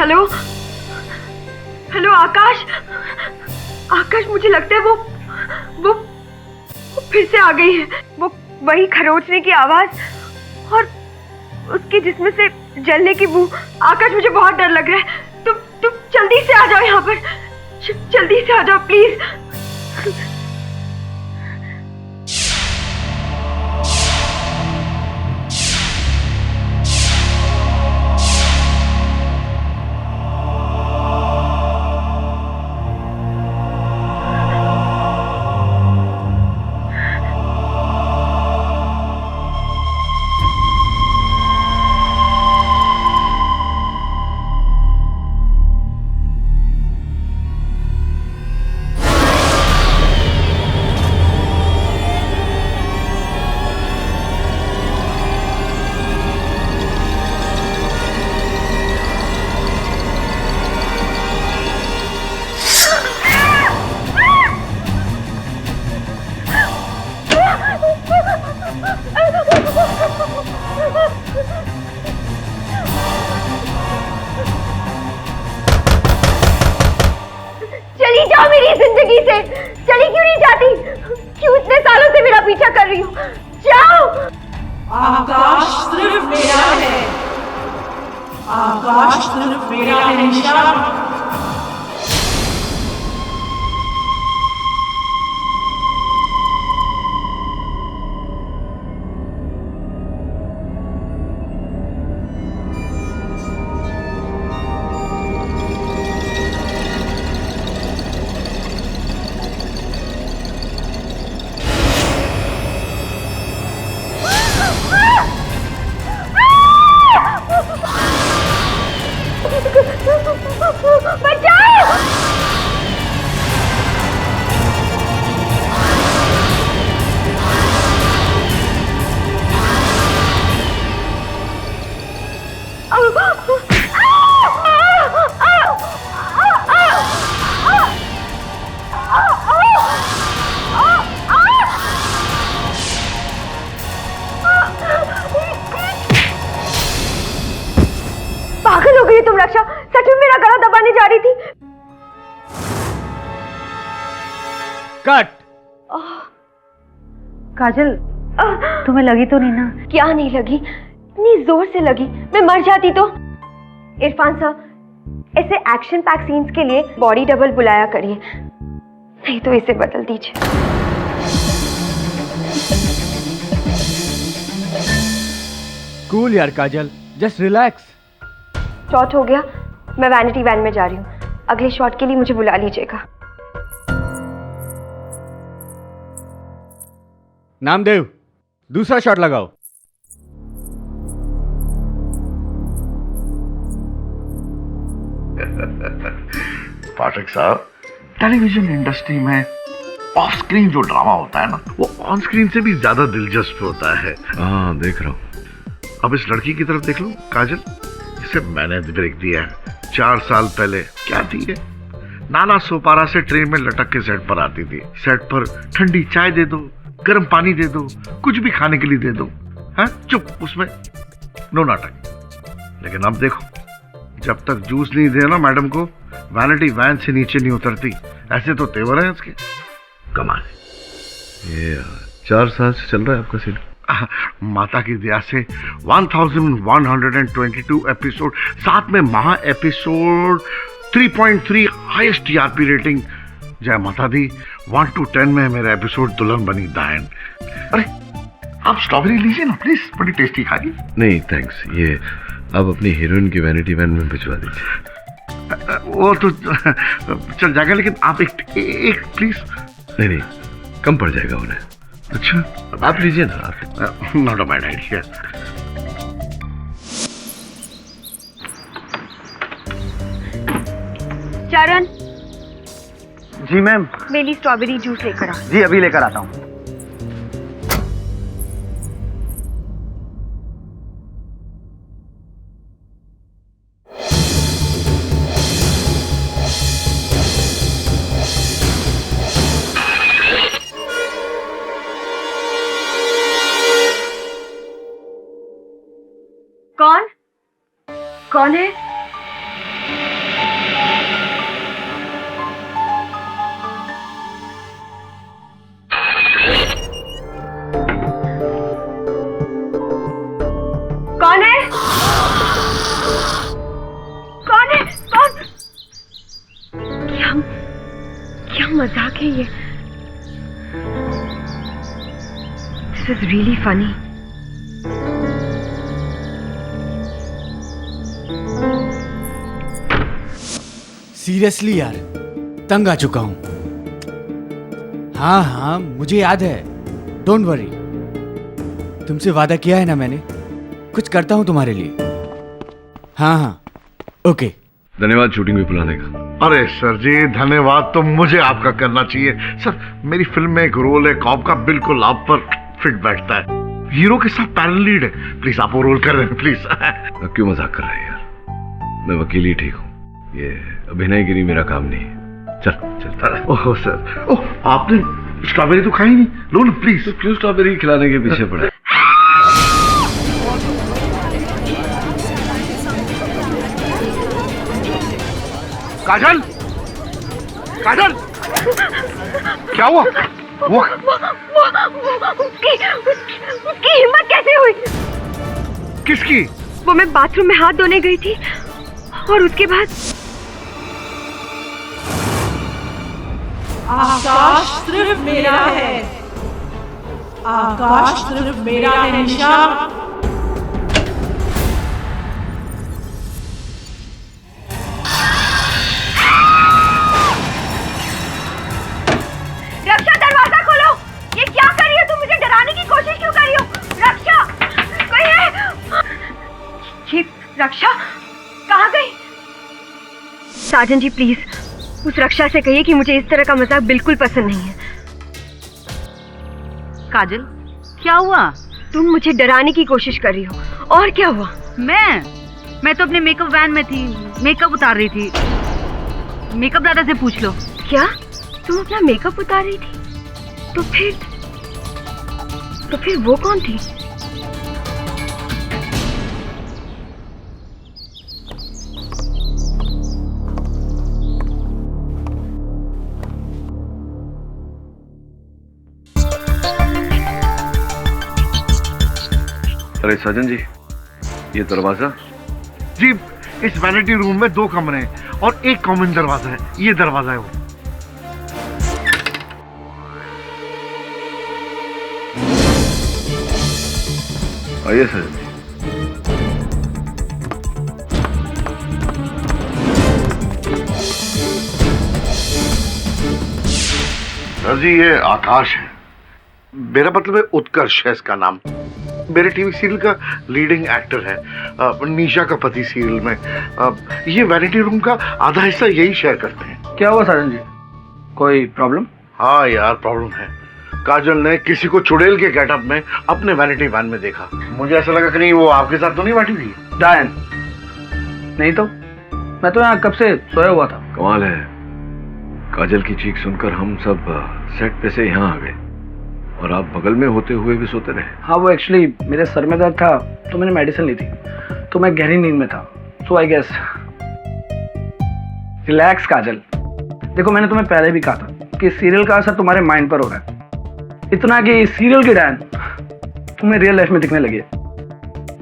Hello hello आकाश। आकाश, मुझे लगता है वो फिर से आ गई है। वो वही खरोचने की आवाज और उसके जिस्म से जलने की बू। आकाश, मुझे बहुत डर लग रहा है। तुम जल्दी से आ जाओ यहाँ पर। जल्दी से आ जाओ प्लीज। चली जाओ मेरी जिंदगी से। चली क्यों नहीं जाती? क्यों इतने सालों से मेरा पीछा कर रही हो? जाओ। आकाश सिर्फ मेरा है। आकाश सिर्फ मेरा है निशा। पागल हो गई तुम रक्षा। सच में मेरा गला दबाने जा रही थी। कट। काजल, तुम्हें लगी तो नहीं ना? क्या नहीं लगी? इतनी जोर से लगी, मैं मर जाती तो। इरफान साहब, ऐसे एक्शन पैक सीन्स के लिए बॉडी डबल बुलाया करिए, नहीं तो इसे बदल दीजिए। कूल यार काजल, जस्ट रिलैक्स। शॉट हो गया, मैं वैनिटी वैन में जा रही हूँ। अगले शॉट के लिए मुझे बुला लीजिएगा। नामदेव, दूसरा शॉट लगाओ। पाठक साहब, टेलीविजन इंडस्ट्री में ऑफ स्क्रीन जो ड्रामा होता है ना, वो ऑन स्क्रीन से भी ज्यादा दिलचस्प होता है। हाँ, देख रहा हूँ। अब इस लड़की की तरफ देख लो काजल, इसे मैंने ब्रेक दिया है 4 साल पहले। क्या थी ये? नाला सोपारा से ट्रेन में लटक के सेट पर आती थी। सेट पर ठंडी चाय दे दो, गर्म पानी दे दो, कुछ भी खाने के लिए दे दो। हाँ, चुप, उसमें नो नाटक। लेकिन अब देखो, जब तक जूस नहीं दे ना मैडम को, वैनिटी वैन से नीचे नहीं उतरती। ऐसे तो तेवर है इसके। कमाल। ये 4 साल से चल रहा है आपका सीन? माता की दया से 1122 एपिसोड, साथ में महा एपिसोड, 3.3 हाईएस्ट टीआरपी रेटिंग। जय माता दी। 1 to 10 में मेरा एपिसोड दुल्हन बनी दायन। अरे आप स्ट्रॉबेरी लीजिए ना प्लीज, बड़ी टेस्टी खागी। नहीं थैंक्स, ये आप अपनी हीरोइन की वैनिटी वैन में भिजवा दीजिए। वो तो चल जाएगा, लेकिन आप एक प्लीज। नहीं, कम पड़ जाएगा उन्हें। अच्छा, आप लीजिए ना। आप नॉट अ बैड आइडिया। चरण। जी मैम। मेरे लिए स्ट्रॉबेरी जूस लेकर आ। जी अभी लेकर आता हूँ। कौन है? मजाक है ये? This is really funny. Seriously यार, तंग आ चुका हूं। हाँ हाँ, मुझे याद है, डोंट वरी। तुमसे वादा किया है ना मैंने, कुछ करता हूं तुम्हारे लिए। हाँ हाँ, ओके। धन्यवाद शूटिंग में बुलाने का। अरे सर जी, धन्यवाद तो मुझे आपका करना चाहिए। सर, मेरी फिल्म में एक रोल है कॉप का, बिल्कुल आप पर फिट बैठता है। हीरो के साथ पैरल लीड है, प्लीज आप वो रोल कर रहे हैं प्लीज। अब क्यों मजाक कर रहे हैं यार, मैं वकील ही ठीक हूँ, ये अभिनयगिरी मेरा काम नहीं है। चल चल। ओह सर, ओह आपने स्ट्रॉबेरी तो खाई नहीं, लो ना प्लीज। तो क्यों स्ट्रॉबेरी खिलाने के पीछे पड़े? काजल, काजल, क्या हुआ? वो उसकी हिम्मत कैसे हुई? किसकी? वो मैं बाथरूम में हाथ धोने गई थी और उसके बाद आकाश सिर्फ मेरा है, आकाश सिर्फ मेरा है निशा। रक्षा, दरवाजा खोलो। ये क्या कर रही हो तुम? मुझे डराने की कोशिश क्यों कर रही हो? रक्षा, कोई है? ये रक्षा कहाँ गई? साजन जी प्लीज उस रक्षा से कहिए कि मुझे इस तरह का मजाक बिल्कुल पसंद नहीं है। काजल, क्या हुआ? तुम मुझे डराने की कोशिश कर रही हो। और क्या हुआ? मैं तो अपने मेकअप वैन में थी, मेकअप उतार रही थी। मेकअप दादा से पूछ लो। क्या तुम अपना मेकअप उतार रही थी? तो फिर वो कौन थी? अरे सजन जी, ये दरवाजा? जी, इस वैनिटी रूम में 2 कमरे हैं और एक कॉमन दरवाजा है। ये दरवाजा है वो। आइए सजन जी। सर जी, ये आकाश है, मेरा मतलब है उत्कर्ष है इसका नाम। मेरे टीवी सीरियल का लीडिंग एक्टर है, निशा का पति सीरियल में। ये वैनिटी रूम का आधा हिस्सा यही शेयर करते हैं। क्या हुआ साजन जी, कोई प्रॉब्लम? हाँ यार, प्रॉब्लम है। काजल ने किसी को चुड़ैल के गेटअप में अपने वैनिटी वैन में देखा। मुझे ऐसा लगा कि नहीं वो आपके साथ तो नहीं बैठी हुई? डायन नहीं तो मैं तो यहाँ कब से सोया हुआ था। कमाल है, काजल की चीख सुनकर हम सब सेट पे से यहाँ आ गए और आप बगल में होते हुए भी सोते रहे। हाँ, वो एक्चुअली मेरे सर में दर्द था तो मैंने मेडिसिन ली थी, तो मैं गहरी नींद में था। सो आई गेस। रिलैक्स काजल, देखो मैंने तुम्हें पहले भी कहा था कि सीरियल का असर तुम्हारे माइंड पर हो रहा है, इतना कि सीरियल की डायन तुम्हें रियल लाइफ में दिखने लगी है।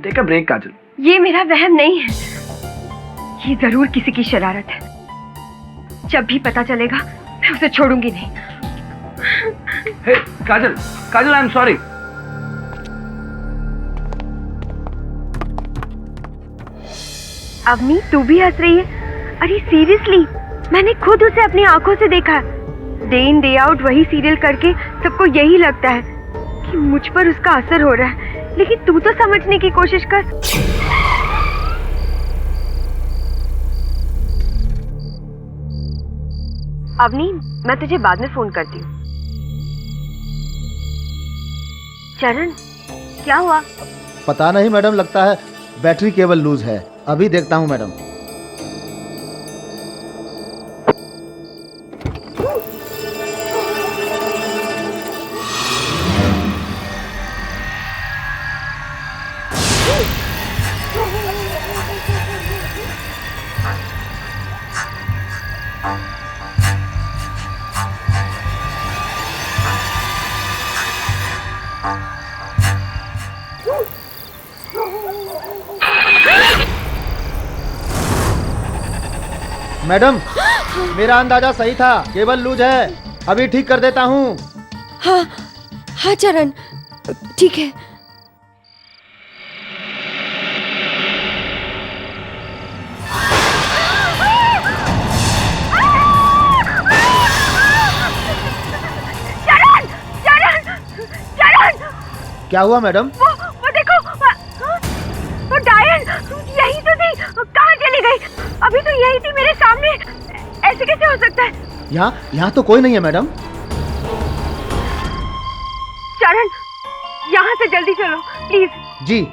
टेक अ ब्रेक काजल। ये मेरा वहम नहीं है, ये जरूर किसी की शरारत है। जब भी पता चलेगा मैं उसे छोड़ूंगी नहीं। हे काजल, काजल आई एम सॉरी। अवनी, तू भी हंस रही है? अरे सीरियसली, मैंने खुद उसे अपनी आंखों से देखा। डे इन डे आउट वही सीरियल करके सबको यही लगता है कि मुझ पर उसका असर हो रहा है, लेकिन तू तो समझने की कोशिश कर। अवनी, मैं तुझे बाद में फोन करती हूँ। चरण, क्या हुआ? पता नहीं मैडम, लगता है बैटरी केबल लूज है। अभी देखता हूँ मैडम। मैडम, मेरा अंदाजा सही था, केबल लूज है। अभी ठीक कर देता हूँ। हाँ हाँ चरण, ठीक है। चरण चरण चरण, क्या हुआ मैडम? वो देखो, वो डायन यही तो थी, कहाँ चली गई? अभी तो यही थी मेरे सामने, ऐसे कैसे हो सकता है? यहाँ तो कोई नहीं है मैडम। चरण, यहाँ से जल्दी चलो प्लीज। जी।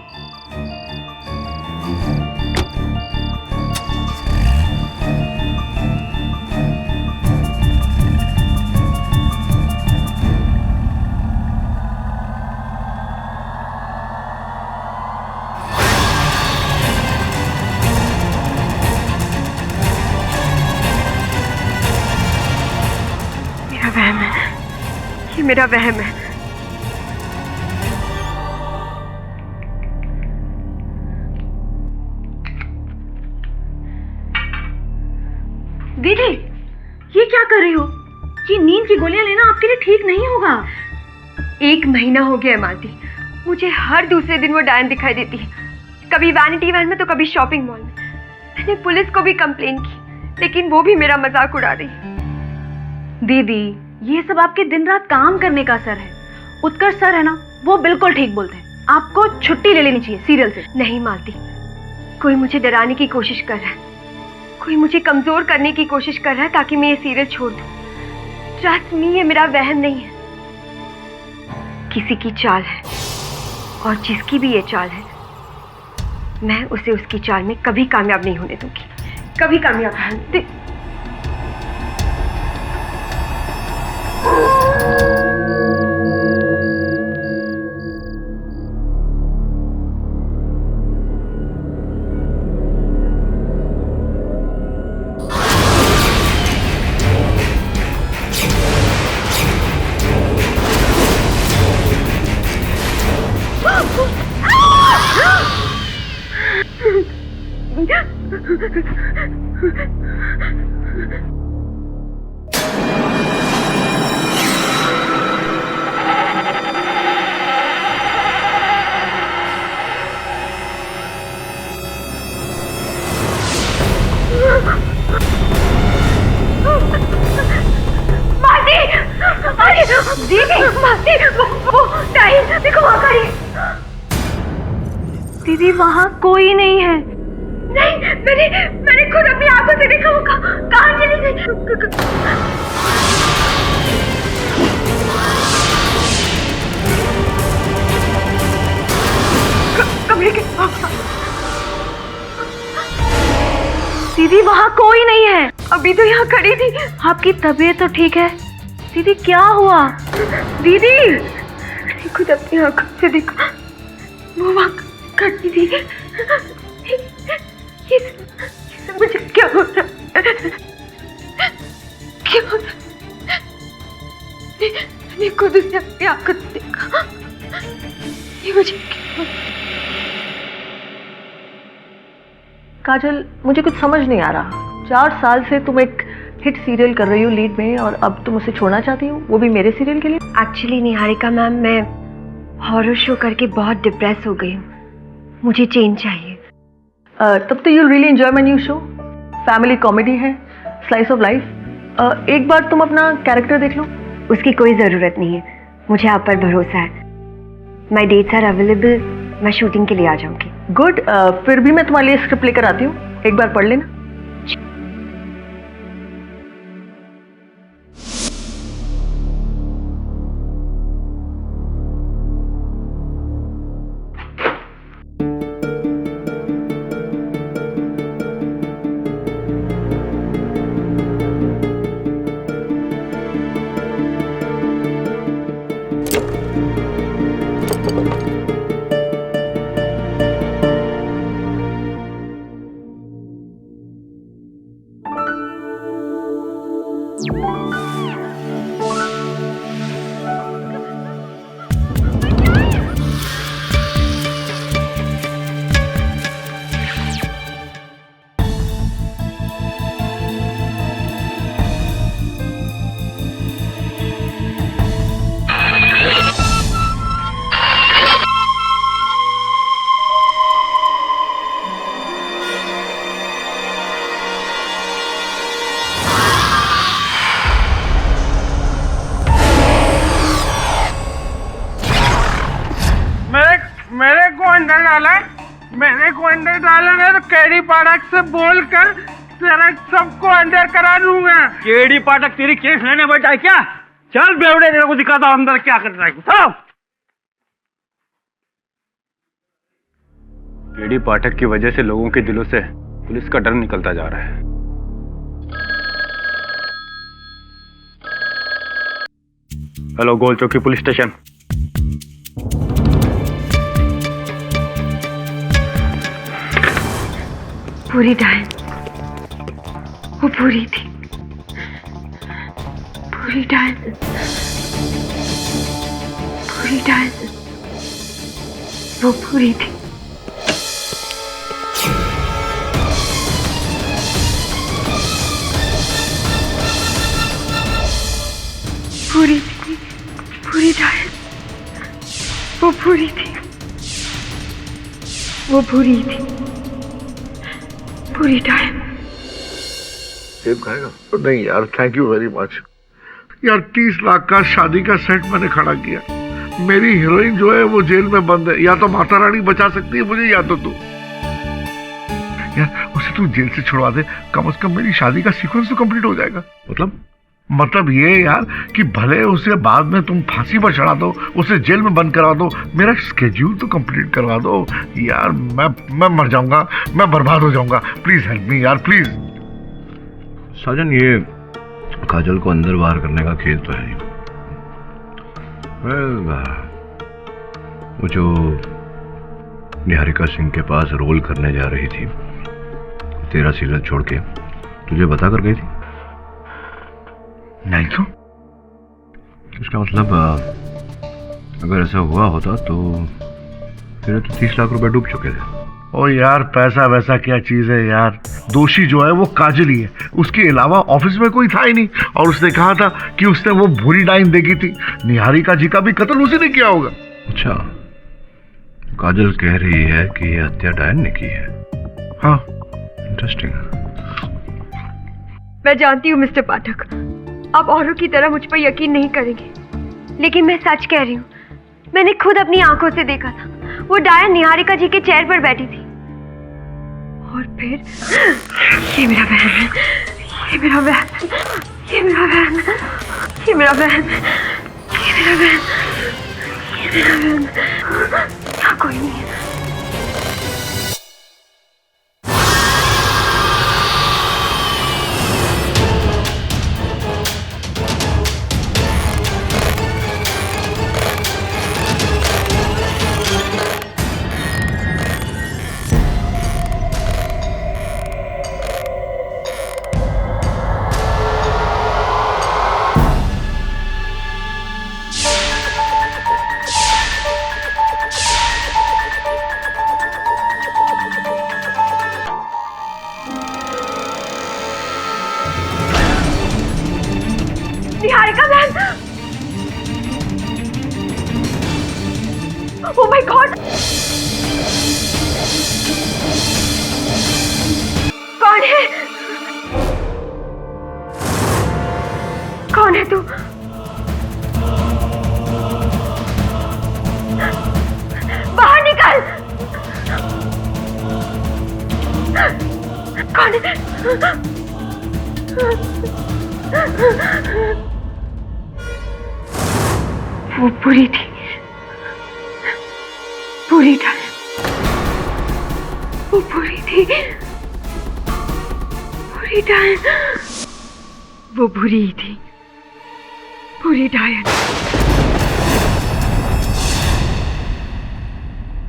मेरा वहम है, ये मेरा वहम है। दीदी, ये क्या कर रही हो? ये नींद की गोलियां लेना आपके लिए ठीक नहीं होगा। 1 महीना हो गया है मालती, मुझे हर दूसरे दिन वो डायन दिखाई देती है, कभी वैनिटी वैन में तो कभी शॉपिंग मॉल में। मैंने पुलिस को भी कंप्लेन की, लेकिन वो भी मेरा मजाक उड़ा रही है। दीदी, ये सब आपके दिन रात काम करने का असर है। उत्कर्ष सर है ना, वो बिल्कुल ठीक बोलते हैं। आपको छुट्टी ले लेनी चाहिए सीरियल से। नहीं मालती, कोई मुझे डराने की कोशिश कर रहा है, कोई मुझे कमजोर करने की कोशिश कर रहा है ताकि मैं ये सीरियल छोड़ दूं। ट्रस्ट मी, ये मेरा वहम नहीं है, किसी की चाल है, और जिसकी भी ये चाल है, मैं उसे उसकी चाल में कभी कामयाब नहीं होने दूंगी, कभी कामयाब नहीं। दीदी, वहाँ कोई नहीं है। नहीं, मैंने खुद अपनी आंखों से देखा, वो कहाँ चली गई? कमरे के। दीदी, वहाँ कोई नहीं है। अभी तो यहाँ खड़ी थी। आपकी तबीयत तो ठीक है? दीदी, क्या हुआ? दीदी, मैंने खुद अपनी आंखों से देखा, वो वहाँ खड़ी थी। ये मुझे क्या हो रहा है? क्या हो रहा है? मैंने खुद उसे अपनी आंखों से देखा, ये मुझे क्या हो रहा है? काजल, मुझे कुछ समझ नहीं आ रहा। 4 साल से तुम एक हिट सीरियल कर रही हो लीड में, और अब तुम उसे छोड़ना चाहती हो, वो भी मेरे सीरियल के लिए? एक्चुअली निहारिका मैम, मैं हॉरर शो करके बहुत डिप्रेस हो गई हूँ, मुझे चेंज चाहिए। तब तो you'll really enjoy my new show. Family comedy है, स्लाइस ऑफ लाइफ। एक बार तुम अपना कैरेक्टर देख लो। उसकी कोई ज़रूरत नहीं है, मुझे आप पर भरोसा है। माई डेट्स आर अवेलेबल, मैं शूटिंग के लिए आ जाऊंगी। गुड। फिर भी मैं तुम्हारे लिए स्क्रिप्ट लेकर आती हूँ, एक बार पढ़ लेना। अंदर डाला है? मैंने को अंदर डाला है तो केडी पाठक से बोलकर तेरा सबको अंदर करा दूंगा। केडी पाठक तेरी केस लेने बैठा है क्या? चल बेवड़े, तेरे को दिखाता हूं अंदर क्या करना है। केडी पाठक की वजह से लोगों के दिलों से पुलिस का डर निकलता जा रहा है। हेलो, गोल चौकी पुलिस स्टेशन। पूरी डायन, वो पूरी थी, पूरी डायन, पूरी डायन, वो पूरी थी। पूरी थी, पूरी डायन, वो पूरी थी, वो पूरी थी, पूरी डायन। सेब खाएगा? नहीं यार, थैंक यू वेरी मच यार। 30 लाख का शादी का सेट मैंने खड़ा किया। मेरी हीरोइन जो है वो जेल में बंद है। या तो माता रानी बचा सकती है मुझे, या तो तू। यार उसे तू जेल से छुड़वा दे, कम से कम मेरी शादी का सीक्वेंस तो कंप्लीट हो जाएगा। मतलब ये यार कि भले उसे बाद में तुम फांसी पर चढ़ा दो, उसे जेल में बंद करा दो, मेरा स्केड्यूल तो कंप्लीट करवा दो यार। मैं मर जाऊंगा, मैं बर्बाद हो जाऊंगा। प्लीज हेल्प मी यार, प्लीज। साजन, ये काजल को अंदर बाहर करने का खेल तो है। वो जो निहारिका सिंह के पास रोल करने जा रही थी, तेरा सीरियल छोड़ के, तुझे बता कर गई थी? नहीं तो इसका मतलब अगर ऐसा हुआ होता तो फिर तो 30 लाख रुपए डूब चुके थे। ओ यार, पैसा वैसा क्या चीज है यार। दोषी जो है वो काजल ही है, उसके अलावा ऑफिस में कोई था ही नहीं। और उसने कहा था कि उसने वो भूरी डाइन देखी थी। निहारिका जी का भी कत्ल उसी ने किया होगा। अच्छा, काजल कह रही है कि ये हत्या डायन ने की है। हाँ, इंटरेस्टिंग। मैं जानती हूँ मिस्टर पाठक, आप औरों की तरह मुझ पर यकीन नहीं करेंगे, लेकिन मैं सच कह रही हूँ। मैंने खुद अपनी आंखों से देखा था, वो डायन निहारिका जी के चेयर पर बैठी थी। और फिर ये मेरा बहन है, ये मेरा बहन, ये मेरा बहन, ये मेरा बहन, ये मेरा बहन, ये मेरा बहन। यहाँ कोई नहीं है। निहारिका बहन! Oh my God! कौन है? कौन है तू? बाहर निकल! कौन है? वो पूरी थी, पूरी डायन, वो पूरी थी, पूरी डायन, वो बुरी थी, पूरी डायन।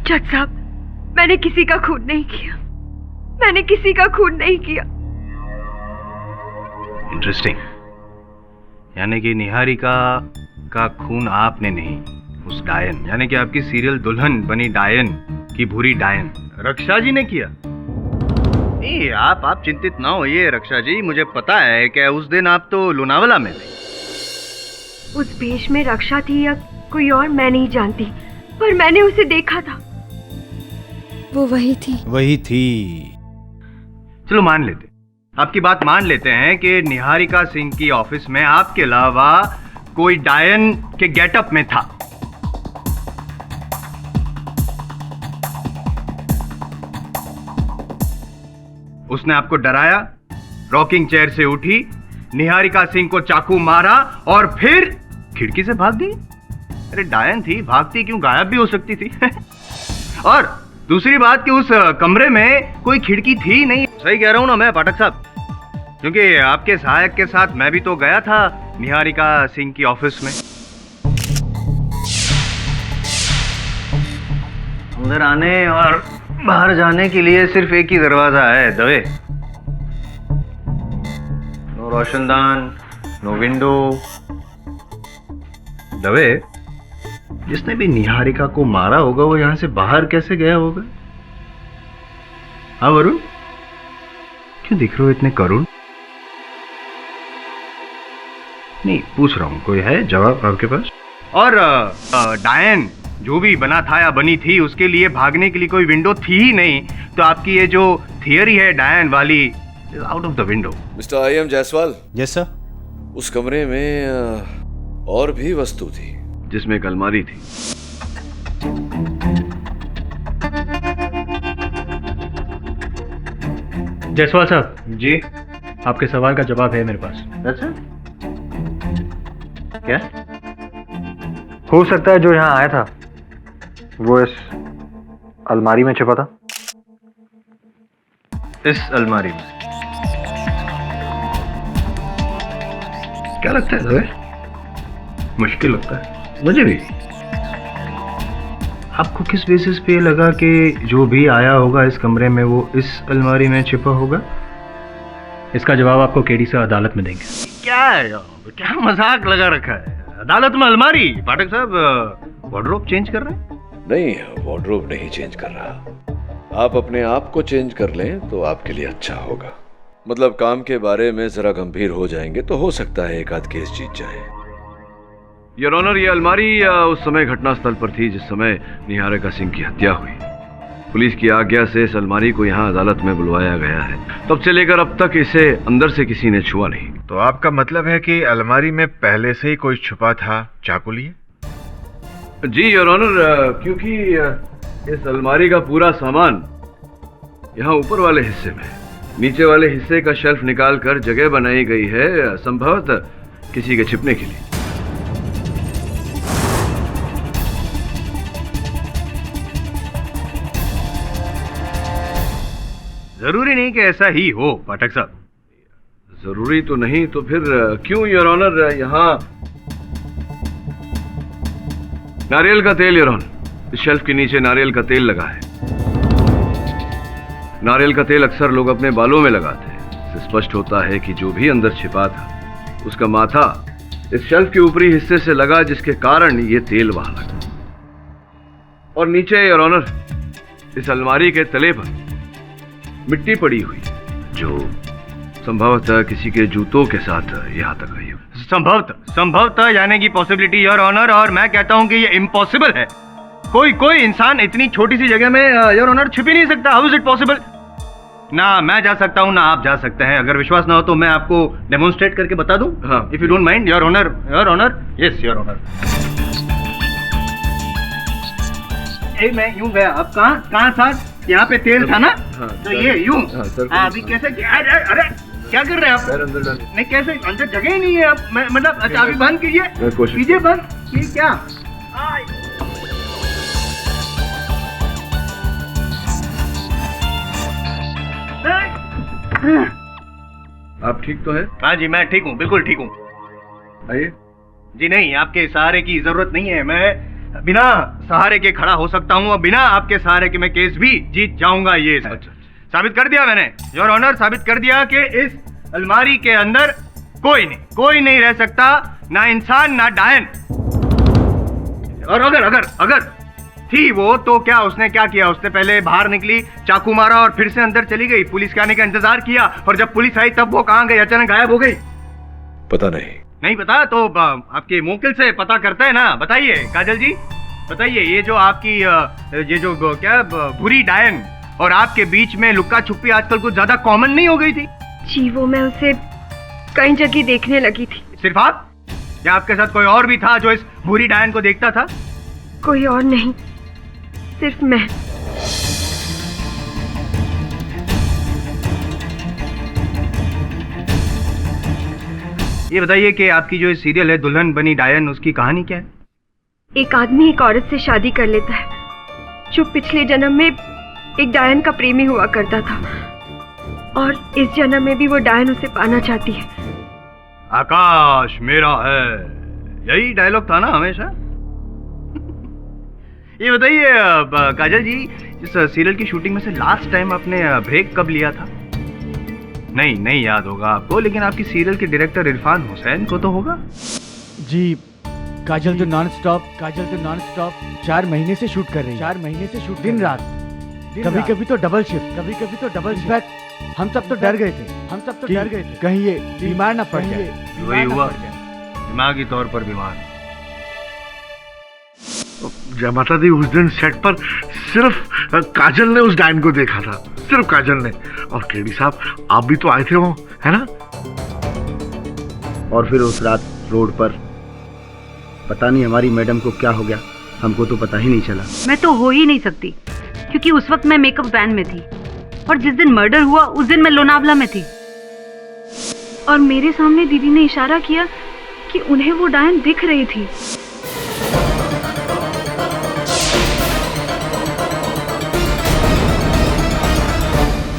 जज साहब, मैंने किसी का खून नहीं किया, मैंने किसी का खून नहीं किया। इंटरेस्टिंग। यानी कि निहारिका का खून आपने नहीं, उस डायन, यानी कि आपकी सीरियल दुल्हन बनी डायन की भूरी डायन रक्षा जी ने किया। नहीं, आप चिंतित ना होइए रक्षा जी, मुझे पता है कि उस दिन आप तो लोनावला में थे। उस भेष में रक्षा थी या कोई और मैं नहीं जानती, पर मैंने उसे देखा था। वो वही थी, वही थी। चलो मान लेते, आपकी बात मान लेते हैं कि निहारिका सिंह की ऑफिस में आपके अलावा कोई डायन के गेटअप में था। उसने आपको डराया, रॉकिंग चेयर से उठी, निहारिका सिंह को चाकू मारा और फिर खिड़की से भाग गई। अरे डायन थी, भागती क्यों, गायब भी हो सकती थी। और दूसरी बात कि उस कमरे में कोई खिड़की थी नहीं। सही कह रहा हूं ना मैं पाठक साहब? क्योंकि आपके सहायक के साथ मैं भी तो गया था निहारिका सिंह की ऑफिस में। अंदर आने और बाहर जाने के लिए सिर्फ एक ही दरवाजा है, दवे। नो रोशनदान, नो विंडो। दवे, जिसने भी निहारिका को मारा होगा वो यहां से बाहर कैसे गया होगा? हाँ वरुण, क्यों दिख रहे हो इतने करुण? नहीं, पूछ रहा हूं, कोई है जवाब आपके पास? और डायन जो भी बना था या बनी थी, उसके लिए भागने के लिए कोई विंडो थी ही नहीं, तो आपकी ये जो थियरी है डायन वाली, is out of the window. Mister I M. Jaiswal. Yes sir. उस कमरे में और भी वस्तु थी, जिसमें एक अलमारी थी। जायसवाल साहब जी, आपके सवाल का जवाब है मेरे पास। अच्छा, क्या? हो सकता है जो यहाँ आया था वो इस अलमारी में छिपा था। इस अलमारी में? क्या लगता है दवे? मुश्किल लगता है मुझे भी। आपको किस बेसिस पे लगा कि जो भी आया होगा इस कमरे में वो इस अलमारी में छिपा होगा? इसका जवाब आपको केडी से अदालत में देंगे। क्या है, क्या मजाक लगा रखा है? अदालत में अलमारी? पाठक साहब वार्डरोब चेंज कर रहे हैं? नहीं, वार्डरोब नहीं चेंज कर रहा। आप अपने आप को चेंज कर लें तो आपके लिए अच्छा होगा। मतलब काम के बारे में जरा गंभीर हो जाएंगे तो हो सकता है एक आध केस जीत जाए। योर ऑनर, ये अलमारी उस समय घटनास्थल पर थी जिस समय निहारिका सिंह की हत्या हुई। पुलिस की आज्ञा से इस अलमारी को यहाँ अदालत में बुलवाया गया है। तब से लेकर अब तक इसे अंदर से किसी ने छुआ नहीं। तो आपका मतलब है कि अलमारी में पहले से ही कोई छुपा था चाकू लिए? जी योर ऑनर, क्योंकि इस अलमारी का पूरा सामान यहाँ ऊपर वाले हिस्से में, नीचे वाले हिस्से का शेल्फ निकाल कर जगह बनाई गई है, संभवतः किसी के छिपने के लिए। जरूरी नहीं कि ऐसा ही हो पाठक साहब। जरूरी तो नहीं तो फिर क्यों योर ऑनर यहाँ नारियल का तेल? योर ऑनर, इस शेल्फ के नीचे नारियल का तेल लगा है। नारियल का तेल अक्सर लोग अपने बालों में लगाते हैं। इससे स्पष्ट होता है कि जो भी अंदर छिपा था उसका माथा इस शेल्फ के ऊपरी हिस्से से लगा, जिसके कारण ये तेल वहां लगा। और नीचे योर ऑनर इस अलमारी के तले पर मिट्टी पड़ी हुई जो संभवतः किसी के जूतों के साथ यहाँ तक आई हो। संभवतः यानी कि पॉसिबिलिटी योर ऑनर, और मैं कहता हूँ कि ये इम्पॉसिबल है। कोई इंसान इतनी छोटी सी जगह में योर ऑनर छिप ही नहीं सकता। How is it possible? ना मैं जा सकता हूँ ना आप जा सकते हैं। अगर विश्वास ना हो तो मैं आपको डेमोन्स्ट्रेट करके बता दूं, if you don't mind your honour. Your honour, yes your honour. मैं यूं गया, अब कहाँ था? यहाँ पे तेल था ना? तो ये यूं अभी कैसे? अरे क्या कर रहे हैं आप? नहीं कैसे, अंदर जगह ही नहीं है। आप मतलब चाबी बंद कीजिए बंद। ये क्या? आप ठीक तो है? हाँ जी मैं ठीक हूँ, बिल्कुल ठीक हूँ। आइए। जी नहीं, आपके सहारे की जरूरत नहीं है। मैं बिना सहारे के खड़ा हो सकता हूँ और बिना आपके सहारे के मैं केस भी जीत जाऊंगा। ये साबित कर दिया मैंने योर ऑनर, साबित कर दिया कि इस अलमारी के अंदर कोई नहीं रह सकता, ना इंसान ना डायन। और अगर थी वो, तो क्या उसने क्या किया? उसने पहले बाहर निकली, चाकू मारा और फिर से अंदर चली गई। पुलिस के आने का इंतजार किया और जब पुलिस आई तब वो कहाँ गई? अचानक गायब हो गई। पता नहीं पता तो आपके मुवक्किल से पता करते हैं ना। बताइए काजल जी, बताइए ये जो आपकी ये जो क्या बुरी डायन और आपके बीच में लुक्का छुपी आजकल कुछ ज्यादा कॉमन नहीं हो गई थी? जी वो मैं उसे कई जगह देखने लगी थी। सिर्फ आप या आपके साथ कोई और भी था जो इस बुरी डायन को देखता था? कोई और नहीं, सिर्फ मैं। ये बताइए कि आपकी जो सीरियल है दुल्हन बनी डायन, उसकी कहानी क्या है? एक आदमी एक औरत से शादी कर लेता है जो पिछले जन्म में एक डायन का प्रेमी हुआ करता था, और इस जन्म में भी वो डायन उसे पाना चाहती है। आकाश मेरा है, यही डायलॉग था ना हमेशा? ये बताइए काजल जी, इस सीरियल की शूटिंग में से लास्ट टाइम आपने ब्रेक कब लिया था? नहीं याद होगा आपको, लेकिन आपकी सीरियल के डायरेक्टर इरफान हुसैन को तो होगा। जी, काजल तो नॉन स्टॉप 4 महीने से शूट कर रही है। 4 महीने से शूट, दिन रात, कभी कभी तो डबल शिफ्ट। इनफैक्ट हम सब तो डर गए थे कहीं ये बीमार ना पड़ जाए। वही हुआ, दिमागी तौर पर बीमार। जय माता दी, उस दिन सेट पर सिर्फ काजल ने उस डायन को देखा था, सिर्फ काजल ने। और केडी साहब, आप भी तो आए थे वो, है ना? और फिर उस रात रोड पर पता नहीं हमारी मैडम को क्या हो गया, हमको तो पता ही नहीं चला। मैं तो हो ही नहीं सकती, क्योंकि उस वक्त मैं मेकअप वैन में थी, और जिस दिन मर्डर हुआ उस दिन मैं लोनावला में थी। और मेरे सामने दीदी ने इशारा किया कि उन्हें वो डायन दिख रही थी।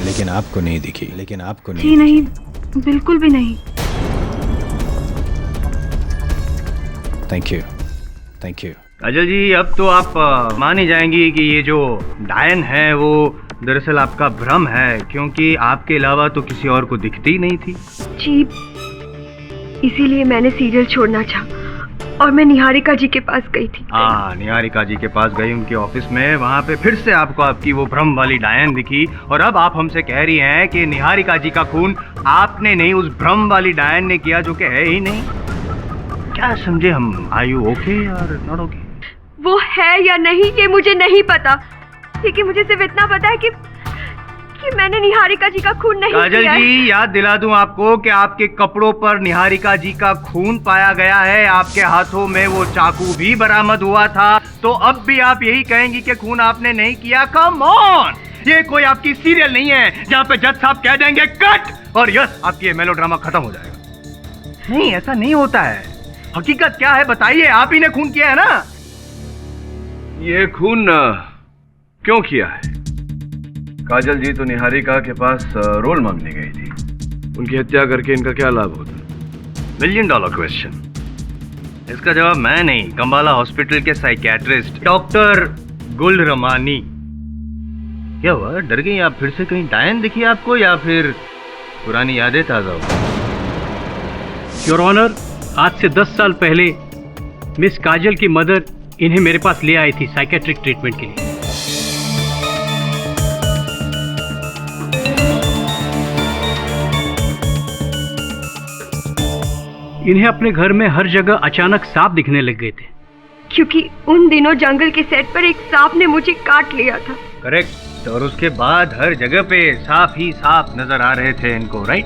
लेकिन आपको नहीं दिखी? जी नहीं, बिल्कुल भी नहीं। थैंक यू काजल जी, अब तो आप मान ही जाएंगी कि ये जो डायन है वो दरअसल आपका भ्रम है, क्योंकि आपके अलावा तो किसी और को दिखती ही नहीं थी। जी, इसीलिए मैंने सीरियल छोड़ना चाहा और मैं निहारिका जी के पास गई थी। हाँ, निहारिका जी के पास गई, उनके ऑफिस में। वहाँ पे फिर से आपको आपकी वो भ्रम वाली डायन दिखी, और अब आप हमसे कह रही हैं कि निहारिका जी का खून आपने नहीं, उस भ्रम वाली डायन ने किया, जो कि है ही नहीं। क्या समझे हम? आर यू ओके और नॉट ओके? वो है या नहीं ये मुझे नहीं पता, लेकिन मुझे सिर्फ इतना पता है कि मैंने निहारिका जी का खून नहीं काजल किया। जी, याद दिला दूं आपको कि आपके कपड़ों पर निहारिका जी का खून पाया गया है, आपके हाथों में वो चाकू भी बरामद हुआ था। तो अब भी आप यही कहेंगी कि खून आपने नहीं किया? कम ऑन, ये कोई आपकी सीरियल नहीं है जहाँ पे जज साहब कह देंगे कट, और यस, आपकी ये मेलोड्रामा खत्म हो जाएगा। नहीं, ऐसा नहीं होता है। हकीकत क्या है बताइए, आप ही ने खून किया है ना? ये खून क्यों किया है? काजल जी तो निहारिका के पास रोल मांगने गई थी, उनकी हत्या करके इनका क्या लाभ होता? $1 मिलियन क्वेश्चन। इसका जवाब मैं नहीं, कंबाला हॉस्पिटल के साइकियाट्रिस्ट डॉक्टर गुल रमानी। क्या हुआ, डर गई आप? फिर से कहीं डायन दिखी आपको, या फिर पुरानी यादें ताजा हो? योर ऑनर, आज से 10 साल पहले मिस काजल की मदर इन्हें मेरे पास ले आई थी साइकेट्रिक ट्रीटमेंट के लिए। इन्हें अपने घर में हर जगह अचानक सांप दिखने लग गए थे, क्योंकि उन दिनों जंगल के सेट पर एक सांप ने मुझे काट लिया था। करेक्ट, और उसके बाद हर जगह पे सांप ही सांप नजर आ रहे थे इनको, राइट?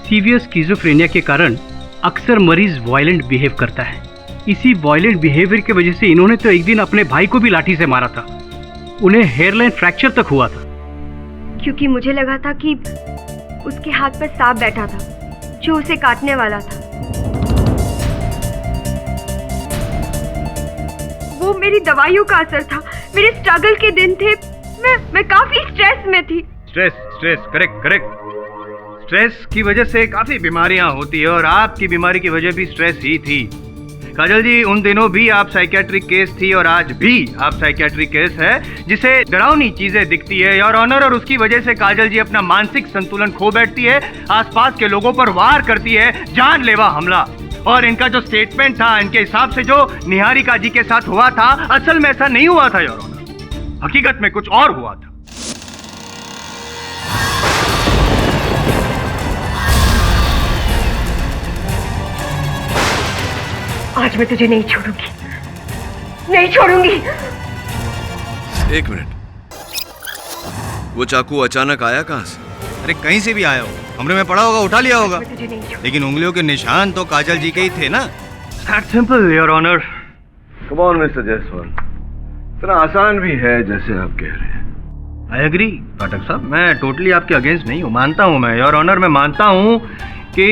सीवियर स्किज़ोफ्रेनिया के कारण अक्सर मरीज वायलेंट बिहेव करता है। इसी वायलेंट बिहेवियर की वजह से इन्होंने तो एक दिन अपने भाई को भी लाठी से मारा था। उन्हें हेयरलाइन फ्रैक्चर तक हुआ था, क्योंकि मुझे लगा था कि उसके हाथ पर सांप बैठा था जो उसे काटने वाला था। वो मेरी दवाइयों का असर था, मेरे स्ट्रगल के दिन थे। मैं काफी स्ट्रेस में थी। Stress, correct. स्ट्रेस की वजह से काफी बीमारियां होती है, और आपकी बीमारी की वजह भी स्ट्रेस ही थी। काजल जी, उन दिनों भी आप साइकियाट्रिक केस थी, और आज भी आप साइकियाट्रिक केस है, जिसे डरावनी चीजें दिखती है योर ऑनर, और उसकी वजह से काजल जी अपना मानसिक संतुलन खो बैठती है, आसपास के लोगों पर वार करती है, जानलेवा हमला। और इनका जो स्टेटमेंट था, इनके हिसाब से जो निहारिका जी के साथ हुआ था, असल में ऐसा नहीं हुआ था योर ऑनर, हकीकत में कुछ और हुआ था। आज मैं तुझे नहीं छोड़ूंगी, नहीं छोड़ूंगी। एक मिनट, वो चाकू अचानक आया कहां से? अरे कहीं से भी आया हो, कमरे में पड़ा होगा, उठा लिया होगा, लेकिन उंगलियों के निशान तो काजल जी के ही थे ना। That's simple your honour. Come on mister Jaiswal, इतना आसान भी है जैसे आप कह रहे हैं? आई एग्री पाठक साहब, मैं टोटली आपके अगेंस्ट नहीं हूँ, मानता हूँ मैं योर ऑनर, मैं मानता हूँ कि